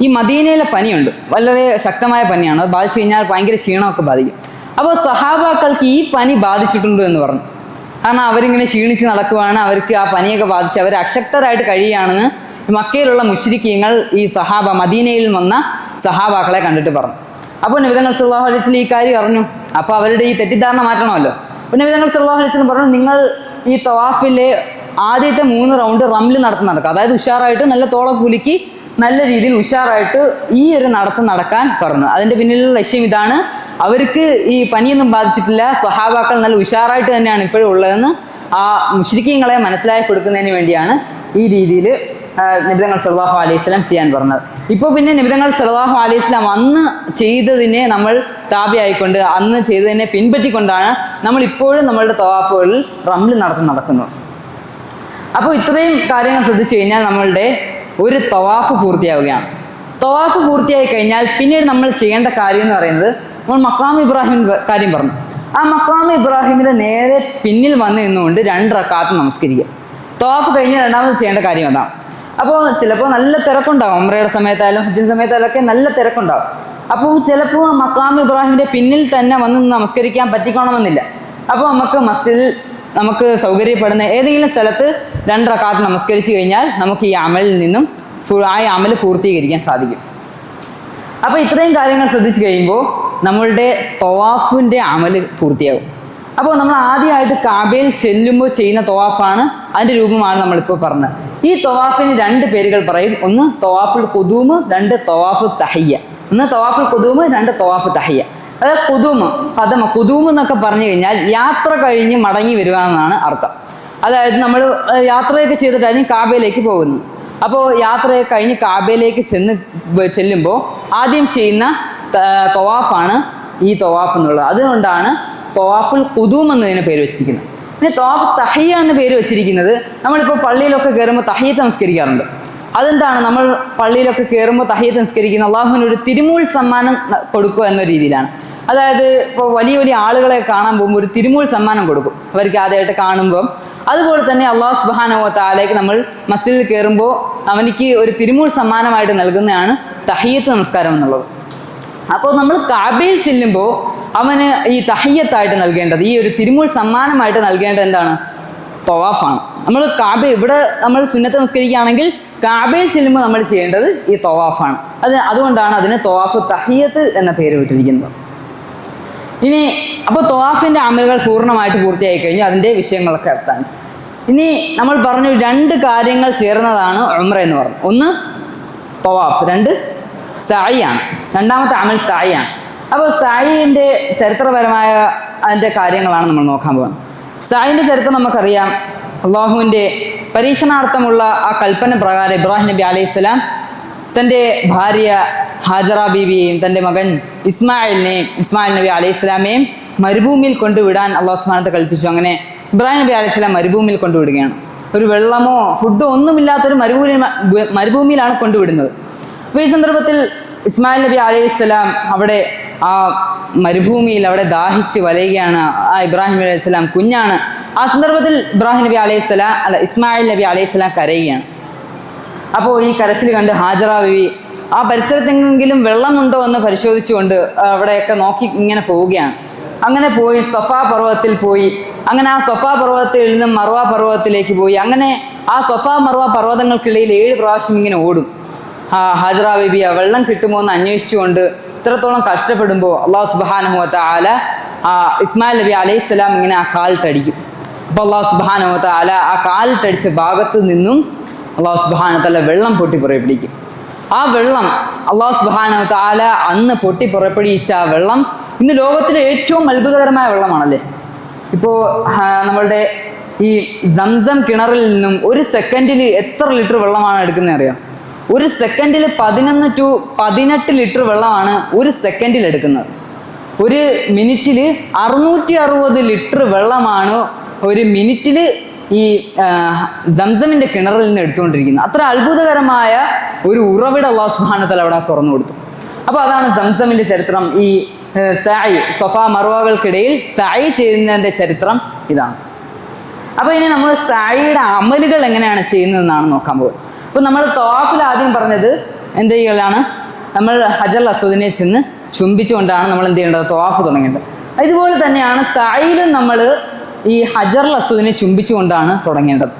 ഈ മദീനയിലെ പനിയുണ്ട്, വളരെ ശക്തമായ പനിയാണ്, അത് ബാധിച്ചു കഴിഞ്ഞാൽ ഭയങ്കര ക്ഷീണമൊക്കെ ബാധിക്കും. അപ്പോൾ സഹാബാക്കൾക്ക് ഈ പനി ബാധിച്ചിട്ടുണ്ട് എന്ന് പറഞ്ഞു. കാരണം അവരിങ്ങനെ ക്ഷീണിച്ച് നടക്കുവാണ്, അവർക്ക് ആ പനിയൊക്കെ ബാധിച്ച് അവർ അശക്തരായിട്ട് കഴിയുകയാണെന്ന് മക്കയിലുള്ള മുശ്രിക്കീങ്ങൾ ഈ മദീനയിൽ വന്ന സഹാബാക്കളെ കണ്ടിട്ട് പറഞ്ഞു. അപ്പോൾ നബി തങ്ങൾ സല്ലല്ലാഹു അലൈഹി വസല്ലം ഈ കാര്യം അറിഞ്ഞു. അപ്പോൾ അവരുടെ ഈ തെറ്റിദ്ധാരണ മാറ്റണമല്ലോ. അപ്പോൾ നബി തങ്ങൾ സല്ലല്ലാഹു അലൈഹി വസല്ലം പറഞ്ഞു, നിങ്ങൾ ഈ തവാഫിലെ ആദ്യത്തെ 3 റൗണ്ട് റംല് നടത്തം നടക്കുക. അതായത് ഉഷാറായിട്ട് നല്ല തോള കുലുക്കി നല്ല രീതിയിൽ ഉഷാറായിട്ട് ഈ ഒരു നടത്തം നടക്കാൻ പറഞ്ഞു. അതിൻ്റെ പിന്നിലുള്ള ലക്ഷ്യം ഇതാണ്, അവർക്ക് ഈ പനിയൊന്നും ബാധിച്ചിട്ടില്ല, സ്വഹാബാക്കൾ നല്ല ഉഷാറായിട്ട് തന്നെയാണ് ഇപ്പോഴും ഉള്ളതെന്ന് ആ മുശ്രിക്കീങ്ങളെ മനസ്സിലാക്കി കൊടുക്കുന്നതിന് വേണ്ടിയാണ് ഈ രീതിയിൽ നബി തങ്ങൾ സല്ലല്ലാഹു അലൈഹി വസല്ലം ചെയ്യാൻ പറഞ്ഞത്. ഇപ്പോൾ പിന്നെ നബി തങ്ങൾ സല്ലല്ലാഹു അലൈഹി വസല്ലം അന്ന് ചെയ്തതിനെ നമ്മൾ താബിയായിക്കൊണ്ട്, അന്ന് ചെയ്തതിനെ പിൻപറ്റിക്കൊണ്ടാണ് നമ്മൾ ഇപ്പോഴും നമ്മളുടെ തവാഫുകളിൽ റംല് നടത്തം നടക്കുന്നത്. അപ്പോൾ ഇത്രയും കാര്യങ്ങൾ ശ്രദ്ധിച്ചു കഴിഞ്ഞാൽ നമ്മളുടെ ഒരു തവാഫ് പൂർത്തിയാവുകയാണ്. തവാഫ് പൂർത്തിയായി കഴിഞ്ഞാൽ പിന്നീട് നമ്മൾ ചെയ്യേണ്ട കാര്യം എന്ന് പറയുന്നത്, നമ്മൾ മഖാം ഇബ്രാഹിം കാര്യം പറഞ്ഞു. ആ മഖാം ഇബ്രാഹിമിൻ്റെ നേരെ പിന്നിൽ വന്ന് നിന്നുകൊണ്ട് 2 റക്അത്ത് നമസ്കരിക്കുക. തവാഫ് കഴിഞ്ഞ് രണ്ടാമത് ചെയ്യേണ്ട കാര്യം അതാണ്. അപ്പോൾ ചിലപ്പോൾ നല്ല തിരക്കുണ്ടാകും, ഉംറയുടെ സമയത്തായാലും ഹജ്ജിൻ്റെ സമയത്തായാലും ഒക്കെ നല്ല തിരക്കുണ്ടാകും. അപ്പോൾ ചിലപ്പോൾ മഖാം ഇബ്രാഹിമിൻ്റെ പിന്നിൽ തന്നെ വന്ന് നമസ്കരിക്കാൻ പറ്റിക്കണമെന്നില്ല. അപ്പോൾ നമുക്ക് മസ്ജിദിൽ നമുക്ക് സൗകര്യപ്പെടുന്ന ഏതെങ്കിലും സ്ഥലത്ത് 2 റക്അത്ത് നമസ്കരിച്ച് കഴിഞ്ഞാൽ നമുക്ക് ഈ അമലിൽ നിന്നും ആ അമൽ പൂർത്തീകരിക്കാൻ സാധിക്കും. അപ്പോൾ ഇത്രയും കാര്യങ്ങൾ ശ്രദ്ധിച്ചു കഴിയുമ്പോൾ നമ്മളുടെ തവാഫിൻ്റെ അമൽ പൂർത്തിയാകും. അപ്പോൾ നമ്മൾ ആദ്യമായിട്ട് കാബയിൽ ചെല്ലുമ്പോൾ ചെയ്യുന്ന തവാഫാണ്, അതിൻ്റെ രൂപമാണ് നമ്മളിപ്പോൾ പറഞ്ഞത്. ഈ തവാഫിന് 2 പേരുകൾ പറയും. ഒന്ന് തവാഫുൽ ഖുദൂം, 2 തവാഫ് തഹയ്യ. ഒന്ന് തവാഫുൽ ഖുദൂം, 2 തവാഫ് തഹയ്യ. അതായത് ഖുദൂം എന്നൊക്കെ പറഞ്ഞു കഴിഞ്ഞാൽ യാത്ര കഴിഞ്ഞ് മടങ്ങി വരിക എന്നാണ് അർത്ഥം. അതായത് നമ്മൾ യാത്രയൊക്കെ ചെയ്തിട്ടായിരിക്കും കാബയിലേക്ക് പോകുന്നത്. അപ്പോൾ യാത്രയൊക്കെ കഴിഞ്ഞ് കാബയിലേക്ക് ചെല്ലുമ്പോൾ ആദ്യം ചെയ്യുന്ന തവാഫാണ് ഈ തവാഫ് എന്നുള്ളത്. അതുകൊണ്ടാണ് തവാഫുൽ ഖുദൂം എന്നതിന് പേര് വെച്ചിരിക്കുന്നത്. പിന്നെ തവാഫ് തഹയ്യ എന്ന പേര് വെച്ചിരിക്കുന്നത്, നമ്മളിപ്പോൾ പള്ളിയിലൊക്കെ കയറുമ്പോൾ തഹയ്യത്ത് നമസ്കരിക്കാറുണ്ട്. അതെന്താണ്? നമ്മൾ പള്ളിയിലൊക്കെ കയറുമ്പോൾ തഹയ്യത്ത് നമസ്കരിക്കുന്ന അള്ളാഹുവിന് ഒരു തിരുമൂൽ സമ്മാനം കൊടുക്കുക എന്ന രീതിയിലാണ്. അതായത് ഇപ്പോൾ വലിയ വലിയ ആളുകളെ കാണാൻ പോകുമ്പോൾ ഒരു തിരുമൂൽ സമ്മാനം കൊടുക്കും അവർക്ക് ആദ്യമായിട്ട് കാണുമ്പം. അതുപോലെ തന്നെ അള്ളാഹു സുബ്ഹാനഹു വ തആലയ്ക്ക് നമ്മൾ മസ്ജിദിൽ കയറുമ്പോൾ അവനിക്ക് ഒരു തിരുമൂൽ സമ്മാനമായിട്ട് നൽകുന്നതാണ് തഹയ്യത്ത് നമസ്കാരം എന്നുള്ളത്. അപ്പോൾ നമ്മൾ കാബയിൽ ചെല്ലുമ്പോൾ അവന് ഈ തഹയ്യത്തായിട്ട് നൽകേണ്ടത്, ഈ ഒരു തിരുമൂൽ സമ്മാനമായിട്ട് നൽകേണ്ടത് എന്താണ്? തവാഫാണ്. നമ്മൾ ഇവിടെ നമ്മൾ സുന്നത്ത് നമസ്കരിക്കുകയാണെങ്കിൽ കാബയിൽ ചെല്ലുമ്പോൾ നമ്മൾ ചെയ്യേണ്ടത് ഈ തവാഫാണ്. അതുകൊണ്ടാണ് അതിന് തവാഫ് തഹിയ്യത്ത് എന്ന പേര് വിട്ടിരിക്കുന്നത്. ഇനി അപ്പോൾ തവാഫിൻ്റെ അമലുകൾ പൂർണ്ണമായിട്ട് പൂർത്തിയായി കഴിഞ്ഞു, അതിൻ്റെ വിഷയങ്ങളൊക്കെ അവസാനിച്ചു. ഇനി നമ്മൾ പറഞ്ഞു 2 കാര്യങ്ങൾ ചേർന്നതാണ് ഉംറ എന്ന് പറഞ്ഞു. ഒന്ന് തവാഫ്, 2 സഅയാണ്. രണ്ടാമത്തെ അമൽ സഅയാണ്. അപ്പോൾ സഅയിൻ്റെ ചരിത്രപരമായ അതിൻ്റെ കാര്യങ്ങളാണ് നമ്മൾ നോക്കാൻ പോകുന്നത്. സഅയിൻ്റെ ചരിത്രം നമുക്കറിയാം. അള്ളാഹുവിൻ്റെ പരീക്ഷണാർത്ഥമുള്ള ആ കൽപ്പന പ്രകാരം ഇബ്രാഹിം നബി അലൈഹിസ്സലാം തൻ്റെ ഭാര്യ ഹാജറ ബീവിയെയും തൻ്റെ മകൻ ഇസ്മായിൽ നബി അലൈഹിസ്സലാമയെയും മരുഭൂമിയിൽ കൊണ്ടുവിടാൻ അള്ളാഹു സുബ്ഹാനഹു കൽപ്പിച്ചു. അങ്ങനെ ഇബ്രാഹിം നബി അലൈഹിസ്സലാം മരുഭൂമിയിൽ കൊണ്ടുവിടുകയാണ്. ഒരു വെള്ളമോ ഫുഡോ ഒന്നുമില്ലാത്തൊരു മരുഭൂമിയിലാണ് കൊണ്ടുവിടുന്നത്. അപ്പോൾ ഈ സന്ദർഭത്തിൽ ഇസ്മായിൽ നബി അലൈഹിസ്സലാം അവിടെ ആ മരുഭൂമിയിൽ അവിടെ ദാഹിച്ച് വലയുകയാണ്. ആ ഇബ്രാഹിം നബി അലൈഹിസ്സലാം കുഞ്ഞാണ്. ആ സന്ദർഭത്തിൽ ഇസ്മായിൽ നബി അലൈഹിസ്സലാം കരയുകയാണ്. അപ്പോൾ ഈ കരച്ചിൽ കണ്ട് ഹാജറ ബീവി ആ പരിസരത്തെങ്കിലും വെള്ളമുണ്ടോ എന്ന് പരിശോധിച്ചുകൊണ്ട് അവിടെയൊക്കെ നോക്കി ഇങ്ങനെ പോവുകയാണ്. അങ്ങനെ പോയി സഫാ പർവ്വതത്തിൽ പോയി. അങ്ങനെ ആ സഫാ പർവ്വതത്തിൽ നിന്നും മർവ പർവ്വതത്തിലേക്ക് പോയി. അങ്ങനെ ആ സഫാ മർവ പർവ്വതങ്ങൾക്കിടയിൽ 7 പ്രാവശ്യം ഇങ്ങനെ ഓടും. ഹാജറ ബീബി വെള്ളം കിട്ടുമോ എന്ന് അന്വേഷിച്ചുകൊണ്ട് ഇത്രത്തോളം കഷ്ടപ്പെടുമ്പോൾ അള്ളാഹു സുബ്ഹാനഹു വ തആല ഇസ്മായിൽ നബി അലൈഹിസ്സലാം ഇങ്ങനെ ആ കാലിട്ടടിക്കും. അപ്പോൾ അള്ളാഹു സുബ്ഹാനഹു വ തആല ആ കാലിട്ടടിച്ച ഭാഗത്ത് നിന്നും അള്ളാഹു സുബ്ഹാനഹു വ തആല വെള്ളം പൊട്ടി പുറപ്പെടുവിക്കും. ആ വെള്ളം അള്ളാഹു സുബ്ഹാനഹു വ തആല അന്ന് പൊട്ടി പുറപ്പെടുവിച്ച ആ വെള്ളം ഇന്ന് ലോകത്തിലെ ഏറ്റവും അത്ഭുതകരമായ വെള്ളമാണല്ലേ. ഇപ്പോൾ നമ്മളുടെ ഈ സംസം കിണറിൽ നിന്നും 1 സെക്കൻഡിൽ എത്ര ലിറ്റർ വെള്ളമാണ് എടുക്കുന്നത് അറിയാം? 1 സെക്കൻഡിൽ 11 to 18 ലിറ്റർ വെള്ളമാണ് 1 സെക്കൻഡിൽ എടുക്കുന്നത്. 1 മിനിറ്റിൽ 660 ലിറ്റർ വെള്ളമാണ് 1 മിനിറ്റിൽ ഈ സംസമിൻ്റെ കിണറിൽ നിന്ന് എടുത്തുകൊണ്ടിരിക്കുന്നത്. അത്ര അത്ഭുതകരമായ ഒരു ഉറവിടം അല്ലാഹു സുബ്ഹാനഹു വ തആല അവിടെ തുറന്നു കൊടുത്തു. അപ്പോൾ അതാണ് സംസമിൻ്റെ ചരിത്രം. ഈ സഅയ് സഫാ മർവകൾക്കിടയിൽ സഅയ് ചെയ്യുന്നതിൻ്റെ ചരിത്രം ഇതാണ്. അപ്പോൾ ഇനി നമ്മൾ സഅയുടെ അമലുകൾ എങ്ങനെയാണ് ചെയ്യുന്നതെന്നാണ് നോക്കാൻ പോകുന്നത്. അപ്പോൾ നമ്മൾ തവാഫിൽ ആദ്യം പറഞ്ഞത് എന്ത് ചെയ്യലാണ്? നമ്മൾ ഹജർ അസ്വദിനെ ചെന്ന് ചുംബിച്ചുകൊണ്ടാണ് നമ്മൾ എന്ത് ചെയ്യേണ്ടത്? തവാഫ് തുടങ്ങേണ്ടത്. ഇതുപോലെ തന്നെയാണ് സഅയിലും നമ്മൾ ഈ ഹജർ അസ്വദിനെ ചുംബിച്ചുകൊണ്ടാണ് തുടങ്ങേണ്ടത്.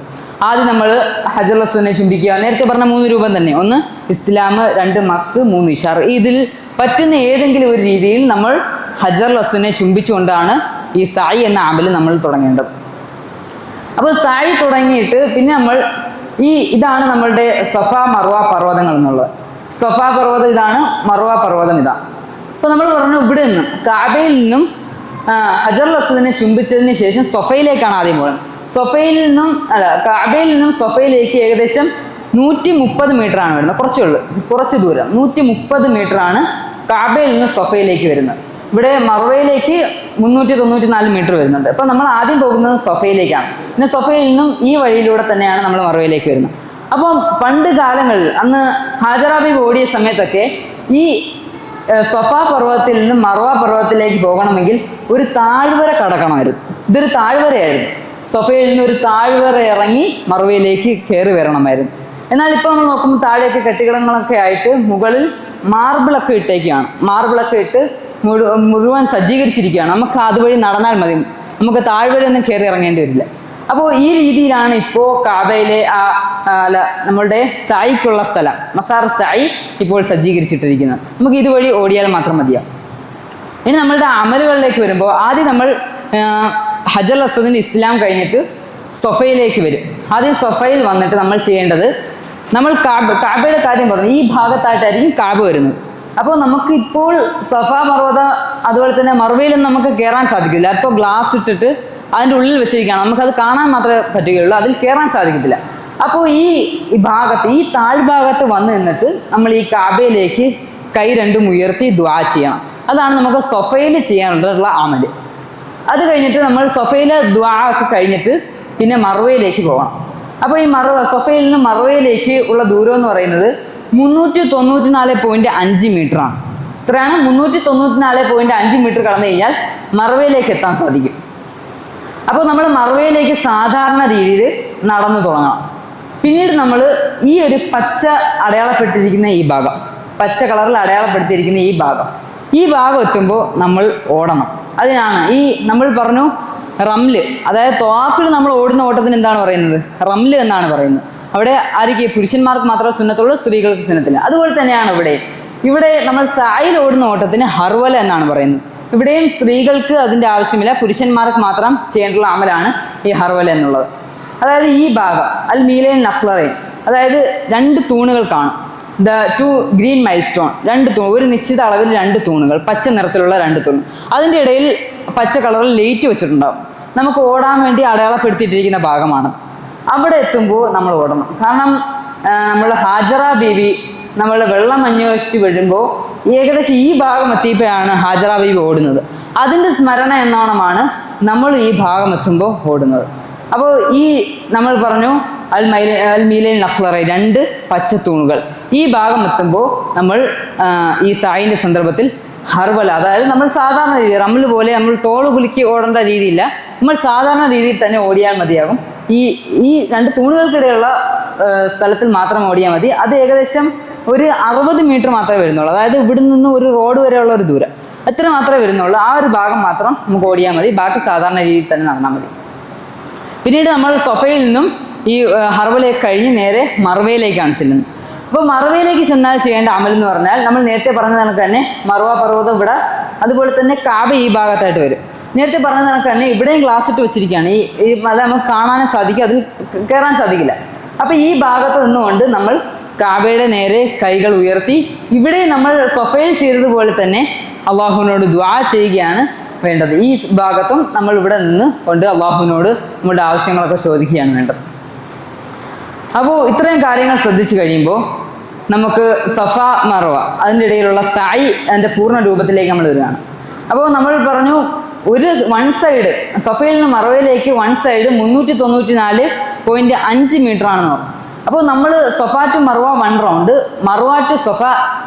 ആദ്യം നമ്മൾ ഹജർ അസ്വദിനെ ചുംബിക്കുക. നേരത്തെ പറഞ്ഞ 3 രൂപം തന്നെ. 1 ഇസ്ലാം, 2 മസ്, 3 ഇഷാർ. ഇതിൽ പറ്റുന്ന ഏതെങ്കിലും ഒരു രീതിയിൽ നമ്മൾ ഹജർ അസ്വദിനെ ചുംബിച്ചുകൊണ്ടാണ് ഈ സഅയ് എന്ന അമൽ നമ്മൾ തുടങ്ങേണ്ടത്. അപ്പോൾ സഅയ് തുടങ്ങിയിട്ട് പിന്നെ നമ്മൾ ഇതാണ് നമ്മളുടെ സഫാ മർവ പർവ്വതങ്ങൾ എന്നുള്ളത്. സഫാ പർവ്വതം ഇതാണ്, മർവ പർവ്വതം ഇതാണ്. അപ്പോൾ നമ്മൾ പറഞ്ഞു ഇവിടെ നിന്നും കാബയിൽ നിന്നും ഹജർ അസ്വദിനെ ചുംബിച്ചതിന് ശേഷം സൊഫയിലേക്കാണ് ആദ്യം പോകുന്നത്. കാബയിൽ നിന്നും സൊഫയിലേക്ക് ഏകദേശം 130 മീറ്ററാണ് വരുന്നത്. കുറച്ച് ദൂരം 130 മീറ്ററാണ് കാബയിൽ നിന്ന് സൊഫയിലേക്ക് വരുന്നത്. ഇവിടെ മർവയിലേക്ക് 394 മീറ്റർ വരുന്നുണ്ട്. അപ്പോൾ നമ്മൾ ആദ്യം പോകുന്നത് സൊഫയിലേക്കാണ്. പിന്നെ സൊഫയിൽ നിന്നും ഈ വഴിയിലൂടെ തന്നെയാണ് നമ്മൾ മർവയിലേക്ക് വരുന്നത്. അപ്പം പണ്ട് കാലങ്ങളിൽ അന്ന് ഹാജറ ബീവി ഓടിയ സമയത്തൊക്കെ ഈ സഫാ പർവ്വതത്തിൽ നിന്ന് മർവ പർവ്വതത്തിലേക്ക് പോകണമെങ്കിൽ ഒരു താഴ്വര കടക്കണമായിരുന്നു. ഇതൊരു താഴ്വരയായിരുന്നു. സൊഫയിൽ നിന്ന് ഒരു താഴ്വര ഇറങ്ങി മർവയിലേക്ക് കയറി വരണമായിരുന്നു. എന്നാൽ ഇപ്പോൾ നമ്മൾ നോക്കുമ്പോൾ താഴേക്ക് കെട്ടിടങ്ങളൊക്കെ ആയിട്ട് മുകളിൽ മാർബിളൊക്കെ ഇട്ടേക്കുകയാണ്. മാർബിളൊക്കെ ഇട്ട് മുഴുവൻ സജ്ജീകരിച്ചിരിക്കുകയാണ്. നമുക്ക് അതുവഴി നടന്നാൽ മതി, നമുക്ക് താഴ്വരയൊന്നും കയറി ഇറങ്ങേണ്ടി വരില്ല. അപ്പോൾ ഈ രീതിയിലാണ് ഇപ്പോൾ കാബയിലെ നമ്മളുടെ സഅയ്ക്കുള്ള സ്ഥലം മസാർ സഅയ് ഇപ്പോൾ സജ്ജീകരിച്ചിട്ടിരിക്കുന്നത്. നമുക്ക് ഇതുവഴി ഓടിയാൽ മാത്രം മതിയാവും. ഇനി നമ്മളുടെ അമലുകളിലേക്ക് വരുമ്പോൾ ആദ്യം നമ്മൾ ഹജർ അസ്വദിൻ്റെ ഇസ്ലാം കഴിഞ്ഞിട്ട് സൊഫയിലേക്ക് വരും. ആദ്യം സൊഫയിൽ വന്നിട്ട് നമ്മൾ ചെയ്യേണ്ടത്, നമ്മൾ കാബയുടെ കാര്യം പറഞ്ഞു, ഈ ഭാഗത്തായിട്ടായിരിക്കും കാബ വരുന്നത്. അപ്പോൾ നമുക്ക് ഇപ്പോൾ സഫാ പർവ്വത അതുപോലെ തന്നെ മർവയിലും നമുക്ക് കയറാൻ സാധിക്കില്ല. അപ്പോൾ ഗ്ലാസ് ഇട്ടിട്ട് അതിൻ്റെ ഉള്ളിൽ വെച്ചിരിക്കുകയാണ്. നമുക്കത് കാണാൻ മാത്രമേ പറ്റുകയുള്ളൂ, അതിൽ കയറാൻ സാധിക്കത്തില്ല. അപ്പോൾ ഈ ഭാഗത്ത്, ഈ താഴ്ഭാഗത്ത് വന്ന് നിന്നിട്ട് നമ്മൾ ഈ കാബയിലേക്ക് കൈ രണ്ടും ഉയർത്തി ദുആ ചെയ്യണം. അതാണ് നമുക്ക് സൊഫയിൽ ചെയ്യാനുള്ള അമൽ. അത് കഴിഞ്ഞിട്ട് നമ്മൾ സൊഫയിലെ ദുആ ഒക്കെ കഴിഞ്ഞിട്ട് പിന്നെ മർവയിലേക്ക് പോകണം. അപ്പോൾ ഈ സൊഫയിൽ നിന്ന് മർവയിലേക്ക് ഉള്ള ദൂരം എന്ന് പറയുന്നത് 394.5 മീറ്ററാണ്. ഇത്രയാണ് 394.5 മീറ്റർ കടന്നു കഴിഞ്ഞാൽ മർവയിലേക്ക് എത്താൻ സാധിക്കും. അപ്പോൾ നമ്മൾ മർവയിലേക്ക് സാധാരണ രീതിയിൽ നടന്നു തുടങ്ങണം. പിന്നീട് നമ്മൾ ഈ ഒരു പച്ച അടയാളപ്പെട്ടിരിക്കുന്ന ഈ ഭാഗം, പച്ച കളറിൽ അടയാളപ്പെടുത്തിയിരിക്കുന്ന ഈ ഭാഗം എത്തുമ്പോൾ നമ്മൾ ഓടണം. അതിനാണ് നമ്മൾ പറഞ്ഞു റംല്, അതായത് ത്വാഫിൽ നമ്മൾ ഓടുന്ന ഓട്ടത്തിന് എന്താണ് പറയുന്നത്? റംല് എന്നാണ് പറയുന്നത്. അവിടെ ആർക്ക്? പുരുഷന്മാർക്ക് മാത്രമേ സുന്നത്തുള്ളൂ, സ്ത്രീകൾക്ക് സുന്നത്തില്ല. അതുപോലെ തന്നെയാണ് ഇവിടെ നമ്മൾ സായിൽ ഓടുന്ന ഓട്ടത്തിന് ഹർവല എന്നാണ് പറയുന്നത്. ഇവിടെയും സ്ത്രീകൾക്ക് അതിൻ്റെ ആവശ്യമില്ല, പുരുഷന്മാർക്ക് മാത്രം ചെയ്യേണ്ടുള്ള അമലാണ് ഈ ഹർവല എന്നുള്ളത്. അതായത് ഈ ഭാഗം അൽ മീലൈൻ നഖ്ലറൈൻ, അതായത് 2 തൂണുകൾ കാണും. ദ 2 ഗ്രീൻ മൈൽ സ്റ്റോൺ, 2 തൂണ്, ഒരു നിശ്ചിത അളവിൽ 2 തൂണുകൾ, പച്ച നിറത്തിലുള്ള 2 തൂണ്. അതിൻ്റെ ഇടയിൽ പച്ച കളറിൽ ലൈറ്റ് വെച്ചിട്ടുണ്ടാവും. നമുക്ക് ഓടാൻ വേണ്ടി അടയാളപ്പെടുത്തിയിട്ടിരിക്കുന്ന ഭാഗമാണ്. അവിടെ എത്തുമ്പോൾ നമ്മൾ ഓടണം. കാരണം നമ്മൾ ഹാജറ ബീവി നമ്മൾ വെള്ളം അന്വേഷിച്ച് വീഴുമ്പോൾ ഏകദേശം ഈ ഭാഗം എത്തിയപ്പോഴാണ് ഹാജറ ബീവി ഓടുന്നത്. അതിൻ്റെ സ്മരണ എന്നോണമാണ് നമ്മൾ ഈ ഭാഗം എത്തുമ്പോൾ ഓടുന്നത്. അപ്പോൾ ഈ നമ്മൾ പറഞ്ഞു അൽ മീലൈൻ നഖ്ലറൈൻ, 2 പച്ച തൂണുകൾ. ഈ ഭാഗം എത്തുമ്പോൾ നമ്മൾ ഈ സായിൻ്റെ സന്ദർഭത്തിൽ ഹർവല, അതായത് നമ്മൾ സാധാരണ രീതി റമ്മിൽ പോലെ നമ്മൾ തോള് കുലുക്കി ഓടേണ്ട രീതിയില്ല, നമ്മൾ സാധാരണ രീതിയിൽ തന്നെ ഓടിയാൽ മതിയാകും. ഈ 2 തൂണുകൾക്കിടെയുള്ള സ്ഥലത്തിൽ മാത്രം ഓടിയാൽ മതി. അത് ഏകദേശം ഒരു 60 മീറ്റർ മാത്രമേ വരുന്നുള്ളൂ. അതായത് ഇവിടെ നിന്ന് ഒരു റോഡ് വരെയുള്ള ഒരു ദൂരം, അത്ര മാത്രമേ വരുന്നുള്ളൂ. ആ ഒരു ഭാഗം മാത്രം നമുക്ക് ഓടിയാൽ മതി, ബാക്കി സാധാരണ രീതിയിൽ തന്നെ നടന്നാൽ മതി. പിന്നീട് നമ്മൾ സൊഫയിൽ നിന്നും ഈ ഹർവലയൊക്കെ കഴിഞ്ഞ് നേരെ മർവയിലേക്കാണ് ചെല്ലുന്നത്. അപ്പോൾ മർവയിലേക്ക് ചെന്നാൽ ചെയ്യേണ്ട അമൽ എന്ന് പറഞ്ഞാൽ നമ്മൾ നേരത്തെ പറഞ്ഞ കണക്ക് തന്നെ മർവ പർവ്വതം ഇവിടെ, അതുപോലെ തന്നെ കാബ ഈ ഭാഗത്തായിട്ട് വരും. നേരത്തെ പറഞ്ഞ കണക്ക് തന്നെ ഇവിടെയും ഗ്ലാസ് ഇട്ട് വെച്ചിരിക്കുകയാണ്. ഈ മല നമുക്ക് കാണാനും സാധിക്കും, അതിൽ കയറാൻ സാധിക്കില്ല. അപ്പോൾ ഈ ഭാഗത്ത് നിന്നുകൊണ്ട് നമ്മൾ കാബയുടെ നേരെ കൈകൾ ഉയർത്തി ഇവിടെ നമ്മൾ സൊഫയിൽ ചെയ്തതുപോലെ തന്നെ അള്ളാഹുവിനോട് ദുആ ചെയ്യുകയാണ് വേണ്ടത്. ഈ ഭാഗത്തും നമ്മൾ ഇവിടെ നിന്ന് കൊണ്ട് അള്ളാഹുവിനോട് നമ്മുടെ ആവശ്യങ്ങളൊക്കെ ചോദിക്കുകയാണ് വേണ്ടത്. അപ്പോൾ ഇത്രയും കാര്യങ്ങൾ ശ്രദ്ധിച്ചു കഴിയുമ്പോൾ നമുക്ക് സഫ മർവ അതിൻ്റെ ഇടയിലുള്ള സായി അതിൻ്റെ പൂർണ്ണ രൂപത്തിലേക്ക് നമ്മൾ വരികയാണ്. അപ്പോൾ നമ്മൾ പറഞ്ഞു വൺ സൈഡ് സഫയിൽ നിന്ന് മർവയിലേക്ക് വൺ സൈഡ് 394.5 മീറ്റർ ആണെന്ന് പറഞ്ഞു. അപ്പോൾ നമ്മൾ Safa to Marwa 1 round, Marwa to Safa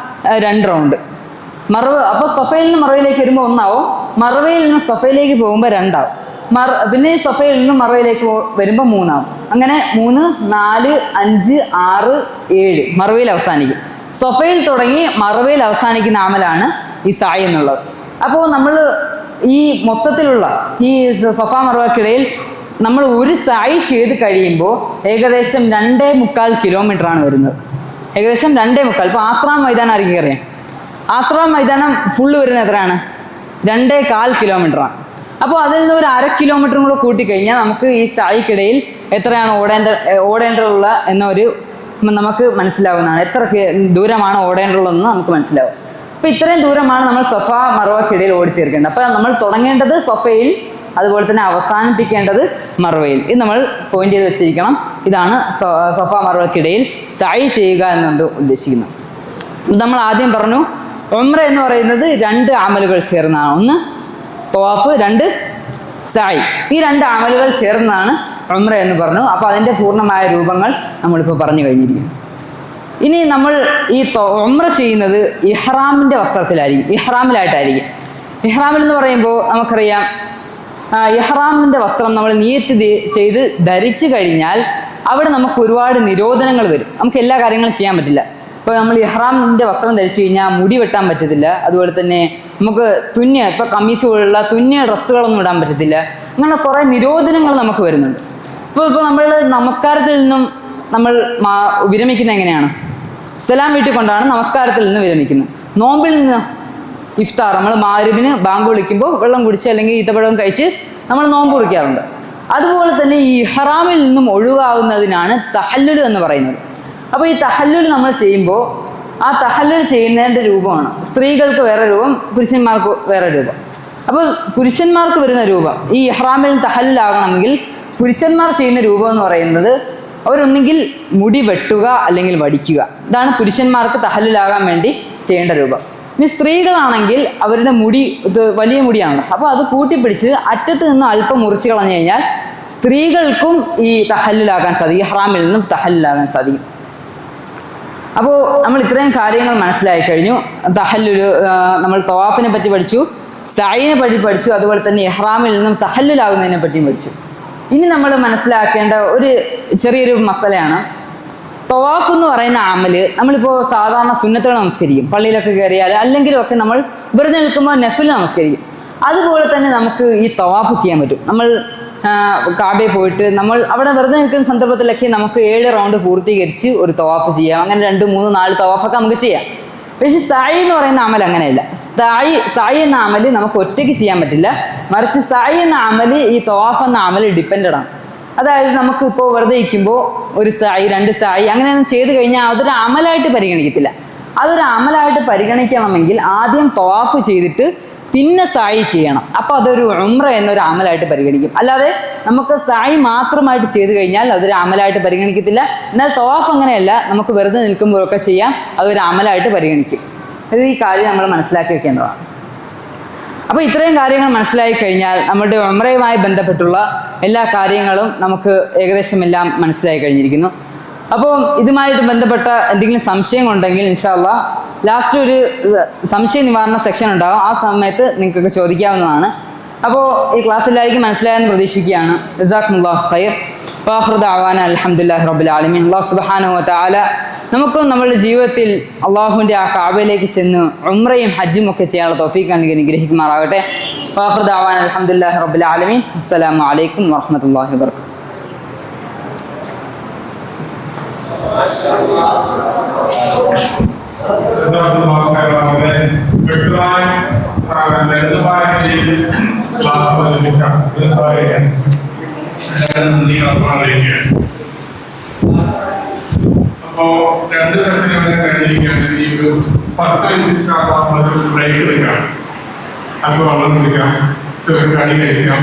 2 round. അപ്പോൾ സൊഫയിൽ നിന്ന് മർവയിലേക്ക് വരുമ്പോൾ 1 ആവും, മർവയിൽ നിന്ന് സൊഫയിലേക്ക് പോകുമ്പോൾ 2 ആവും, പിന്നെ സൊഫയിൽ നിന്ന് മർവയിലേക്ക് വരുമ്പോൾ 3 ആവും. അങ്ങനെ 3, 4, 5, 6, 7 മർവയിൽ അവസാനിക്കും. സൊഫയിൽ തുടങ്ങി മർവയിൽ അവസാനിക്കുന്ന അമലാണ് ഈ സായി എന്നുള്ളത്. അപ്പോൾ നമ്മൾ ഈ മൊത്തത്തിലുള്ള ഈ സൊഫ മർവക്കിടയിൽ നമ്മൾ ഒരു സായി ചെയ്ത് കഴിയുമ്പോൾ ഏകദേശം 2.25 കിലോമീറ്ററാണ് വരുന്നത്. ഏകദേശം 2.25. ഇപ്പോൾ ആശ്രാം മൈതാനം ആയിരിക്കും അറിയാം. ആശ്രാം മൈതാനം ഫുള്ള് വരുന്നത് എത്രയാണ്? 2.25 കിലോമീറ്ററാണ്. അപ്പോൾ അതിൽ നിന്ന് ഒരു 1/2 കിലോമീറ്ററും കൂടെ കൂട്ടിക്കഴിഞ്ഞാൽ നമുക്ക് ഈ സായിക്കിടയിൽ എത്രയാണ് ഓടേണ്ടതുള്ള എന്നൊരു നമുക്ക് മനസ്സിലാവുന്നതാണ്. എത്ര ദൂരമാണ് ഓടേണ്ടതുള്ളതെന്ന് നമുക്ക് മനസ്സിലാവും. അപ്പോൾ ഇത്രയും ദൂരമാണ് നമ്മൾ സൊഫ മർവക്കിടയിൽ ഓടിത്തീർക്കേണ്ടത്. അപ്പോൾ നമ്മൾ തുടങ്ങേണ്ടത് സൊഫയിൽ, അതുപോലെ തന്നെ അവസാനിപ്പിക്കേണ്ടത് മർവയിൽ. ഇത് നമ്മൾ പോയിന്റ് ചെയ്ത് വെച്ചിരിക്കണം. ഇതാണ് സൊഫ മർവക്കിടയിൽ സായി ചെയ്യുക എന്നുകൊണ്ട് ഉദ്ദേശിക്കുന്നത്. നമ്മൾ ആദ്യം പറഞ്ഞു ഉംറ എന്ന് പറയുന്നത് 2 അമലുകൾ ചേർന്നതാണ്. ഒന്ന് തവാഫ്, 2 സായി. ഈ 2 അമലുകൾ ചേർന്നാണ് ഉംറ എന്ന് പറഞ്ഞു. അപ്പോൾ അതിൻ്റെ പൂർണ്ണമായ രൂപങ്ങൾ നമ്മളിപ്പോൾ പറഞ്ഞു കഴിഞ്ഞിരിക്കും. ഇനി നമ്മൾ ഈ ഉംറ ചെയ്യുന്നത് ഇഹ്റാമിൻ്റെ വസ്ത്രത്തിലായിരിക്കും, ഇഹ്റാമിലായിട്ടായിരിക്കും. ഇഹ്റാമിൽ എന്ന് പറയുമ്പോൾ നമുക്കറിയാം ഇഹ്റാമിൻ്റെ വസ്ത്രം നമ്മൾ നിയത്ത് ചെയ്ത് ധരിച്ചു കഴിഞ്ഞാൽ അവിടെ നമുക്ക് ഒരുപാട് നിരോധനങ്ങൾ വരും. നമുക്ക് എല്ലാ കാര്യങ്ങളും ചെയ്യാൻ പറ്റില്ല. ഇപ്പോൾ നമ്മൾ ഇഹ്റാമിൻ്റെ വസ്ത്രം ധരിച്ചു കഴിഞ്ഞാൽ മുടി വെട്ടാൻ പറ്റത്തില്ല, അതുപോലെ തന്നെ നമുക്ക് ഇപ്പോൾ കമ്മീസ് പോലുള്ള തുന്നിയ ഡ്രസ്സുകളൊന്നും ഇടാൻ പറ്റത്തില്ല. അങ്ങനെ കുറേ നിരോധനങ്ങൾ നമുക്ക് വരുന്നുണ്ട്. ഇപ്പോൾ നമ്മൾ നമസ്കാരത്തിൽ നിന്നും നമ്മൾ വിരമിക്കുന്ന എങ്ങനെയാണ്? സലാം വീട്ടിൽ കൊണ്ടാണ് നമസ്കാരത്തിൽ നിന്ന് വിരമിക്കുന്നത്. നോമ്പിൽ നിന്ന് ഇഫ്താർ, നമ്മൾ മാരിബിന് ബാങ്ക് വിളിക്കുമ്പോൾ വെള്ളം കുടിച്ച് അല്ലെങ്കിൽ ഈത്തപ്പഴം കഴിച്ച് നമ്മൾ നോമ്പ് കുറിക്കാറുണ്ട്. അതുപോലെ തന്നെ ഈ ഇഹ്റാമിൽ നിന്നും ഒഴിവാകുന്നതിനാണ് തഹല്ലുൽ എന്ന് പറയുന്നത്. അപ്പോൾ ഈ തഹല്ലുൽ നമ്മൾ ചെയ്യുമ്പോൾ ആ തഹല്ലുൽ ചെയ്യുന്നതിൻ്റെ രൂപമാണ് സ്ത്രീകൾക്ക് വേറെ രൂപം, പുരുഷന്മാർക്ക് വേറെ രൂപം. അപ്പോൾ പുരുഷന്മാർക്ക് വരുന്ന രൂപം ഈ ഇഹ്റാമിൽ തഹല്ലുലാകണമെങ്കിൽ പുരുഷന്മാർ ചെയ്യുന്ന രൂപം എന്ന് പറയുന്നത് അവരൊന്നെങ്കിൽ മുടി വെട്ടുക അല്ലെങ്കിൽ വടിക്കുക. ഇതാണ് പുരുഷന്മാർക്ക് തഹല്ലുലാകാൻ വേണ്ടി ചെയ്യേണ്ട രൂപം. ഇനി സ്ത്രീകളാണെങ്കിൽ അവരുടെ മുടി വലിയ മുടിയാണല്ലോ, അപ്പോൾ അത് കൂട്ടിപ്പിടിച്ച് അറ്റത്ത് നിന്ന് അല്പം മുറിച്ച് കളഞ്ഞു കഴിഞ്ഞാൽ സ്ത്രീകൾക്കും ഈ തഹല്ലുലാകാൻ സാധിക്കും, ഇഹ്റാമിൽ നിന്നും തഹല്ലുലാകാൻ സാധിക്കും. അപ്പോൾ നമ്മൾ ഇത്രയും കാര്യങ്ങൾ മനസ്സിലാക്കി കഴിഞ്ഞു. തഹല്ലുൽ നമ്മൾ തവാഫിനെ പറ്റി പഠിച്ചു, സായിനെ പറ്റി പഠിച്ചു, അതുപോലെ തന്നെ ഇഹ്റാമിൽ നിന്നും തഹല്ലുലാകുന്നതിനെ പറ്റിയും പഠിച്ചു. ഇനി നമ്മൾ മനസ്സിലാക്കേണ്ട ഒരു ചെറിയൊരു മസലയാണ് തവാഫ് എന്ന് പറയുന്ന അമല്. നമ്മളിപ്പോൾ സാധാരണ സുന്നത്തുകൾ നമസ്കരിക്കും, പള്ളിയിലൊക്കെ കയറിയാൽ അല്ലെങ്കിലും ഒക്കെ നമ്മൾ വെറുതെ നിൽക്കുമ്പോൾ നഫിൽ നമസ്കരിക്കും. അതുപോലെ തന്നെ നമുക്ക് ഈ തവാഫ് ചെയ്യാൻ പറ്റും. നമ്മൾ കാബയിൽ പോയിട്ട് നമ്മൾ അവിടെ വെറുതെ നിൽക്കുന്ന സന്ദർഭത്തിലൊക്കെ നമുക്ക് 7 റൗണ്ട് പൂർത്തീകരിച്ച് ഒരു തവാഫ് ചെയ്യാം. അങ്ങനെ 2, 3, 4 തവാഫൊക്കെ നമുക്ക് ചെയ്യാം. പക്ഷെ സായി എന്ന് പറയുന്ന അമൽ അങ്ങനെയല്ല. സായി എന്ന അമല് നമുക്ക് ഒറ്റയ്ക്ക് ചെയ്യാൻ പറ്റില്ല. മറിച്ച് സായി എന്ന അമല് ഈ തവാഫ് എന്ന അമല് ഡിപ്പെൻഡഡ് ആണ്. അതായത് നമുക്ക് ഇപ്പോൾ വെറുതെ ഇരിക്കുമ്പോൾ ഒരു സായി 2 സായി അങ്ങനെയൊന്നും ചെയ്ത് കഴിഞ്ഞാൽ അതൊരു അമലായിട്ട് പരിഗണിക്കത്തില്ല. അതൊരു അമലായിട്ട് പരിഗണിക്കണമെങ്കിൽ ആദ്യം തവാഫ് ചെയ്തിട്ട് പിന്നെ സായി ചെയ്യണം. അപ്പോൾ അതൊരു ഉംറ എന്നൊരു അമലായിട്ട് പരിഗണിക്കും. അല്ലാതെ നമുക്ക് സായി മാത്രമായിട്ട് ചെയ്ത് കഴിഞ്ഞാൽ അതൊരു അമലായിട്ട് പരിഗണിക്കത്തില്ല. എന്നാൽ തവാഫ് അങ്ങനെയല്ല, നമുക്ക് വെറുതെ നിൽക്കുമ്പോഴൊക്കെ ചെയ്യാം, അതൊരു അമലായിട്ട് പരിഗണിക്കും. ഇത് ഈ കാര്യം നമ്മൾ മനസ്സിലാക്കി വെക്കേണ്ടതാണ്. അപ്പോൾ ഇത്രയും കാര്യങ്ങൾ മനസ്സിലാക്കി കഴിഞ്ഞാൽ നമ്മുടെ ഉംറയുമായി ബന്ധപ്പെട്ടുള്ള എല്ലാ കാര്യങ്ങളും നമുക്ക് ഏകദേശം എല്ലാം മനസ്സിലായി കഴിഞ്ഞിരിക്കുന്നു. അപ്പോൾ ഇതുമായിട്ട് ബന്ധപ്പെട്ട എന്തെങ്കിലും സംശയങ്ങളുണ്ടെങ്കിൽ ഇൻഷാ അല്ലാഹ് ലാസ്റ്റ് ഒരു സംശയ നിവാരണ സെക്ഷൻ ഉണ്ടാകും. ആ സമയത്ത് നിങ്ങൾക്കൊക്കെ ചോദിക്കാവുന്നതാണ്. അപ്പോൾ ഈ ക്ലാസ് എല്ലാവർക്കും മനസ്സിലായെന്ന് പ്രതീക്ഷിക്കുകയാണ്. ജസാക്കുമുല്ലാഹു ഖൈർ. വാഖിറു ദഅവാന അൽഹംദുലില്ലാഹി റബ്ബിൽ ആലമീൻ. അല്ലാഹു സുബ്ഹാനഹു വ തആല നമുക്കും നമ്മുടെ ജീവിതത്തിൽ അള്ളാഹുവിൻ്റെ ആ കാബയിലേക്ക് ചെന്ന് ഉംറയും ഹജ്ജും ഒക്കെ ചെയ്യാനുള്ള തൗഫീഖ് നൽകി അനുഗ്രഹിക്കുമാറാകട്ടെ. വാഖിറു ദഅവാന അൽഹംദുലില്ലാഹി റബ്ബിൽ ആലമീൻ. അസ്സലാമു അലൈക്കും വറഹ്മത്തുള്ളാഹി വബറകാതുഹു. അപ്പോ 2 സെഷനുകളെ കഴിഞ്ഞിരിക്കുകയാണ്. ഈ ഒരു 10 മിനിറ്റ് ബ്രേക്ക് എടുക്കാം. അല്പം വെള്ളം കുടിക്കാം, ചെറിയ കടി കഴിക്കാം,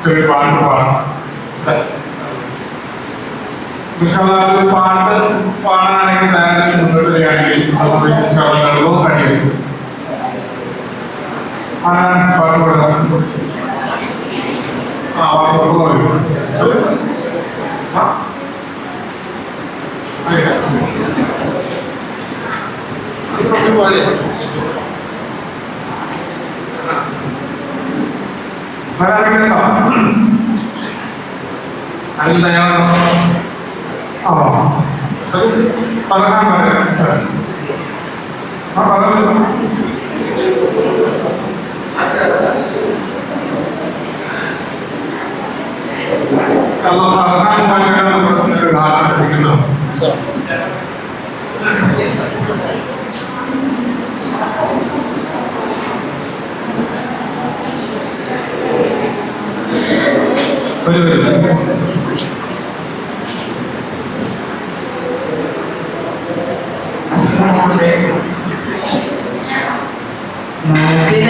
ചെറിയ പാട്ട് പാടാം. പാട്ട് പാടാനാണെങ്കിൽ നേരെ മുന്നോട്ട് വരികയാണെങ്കിൽ വെള്ളവും കഴിയും. ആരാണ് പാട്ട് പാടാൻ? അതിൽ തയ്യാറാണോ? പതക്കാൻ പറയാം. പതം Masih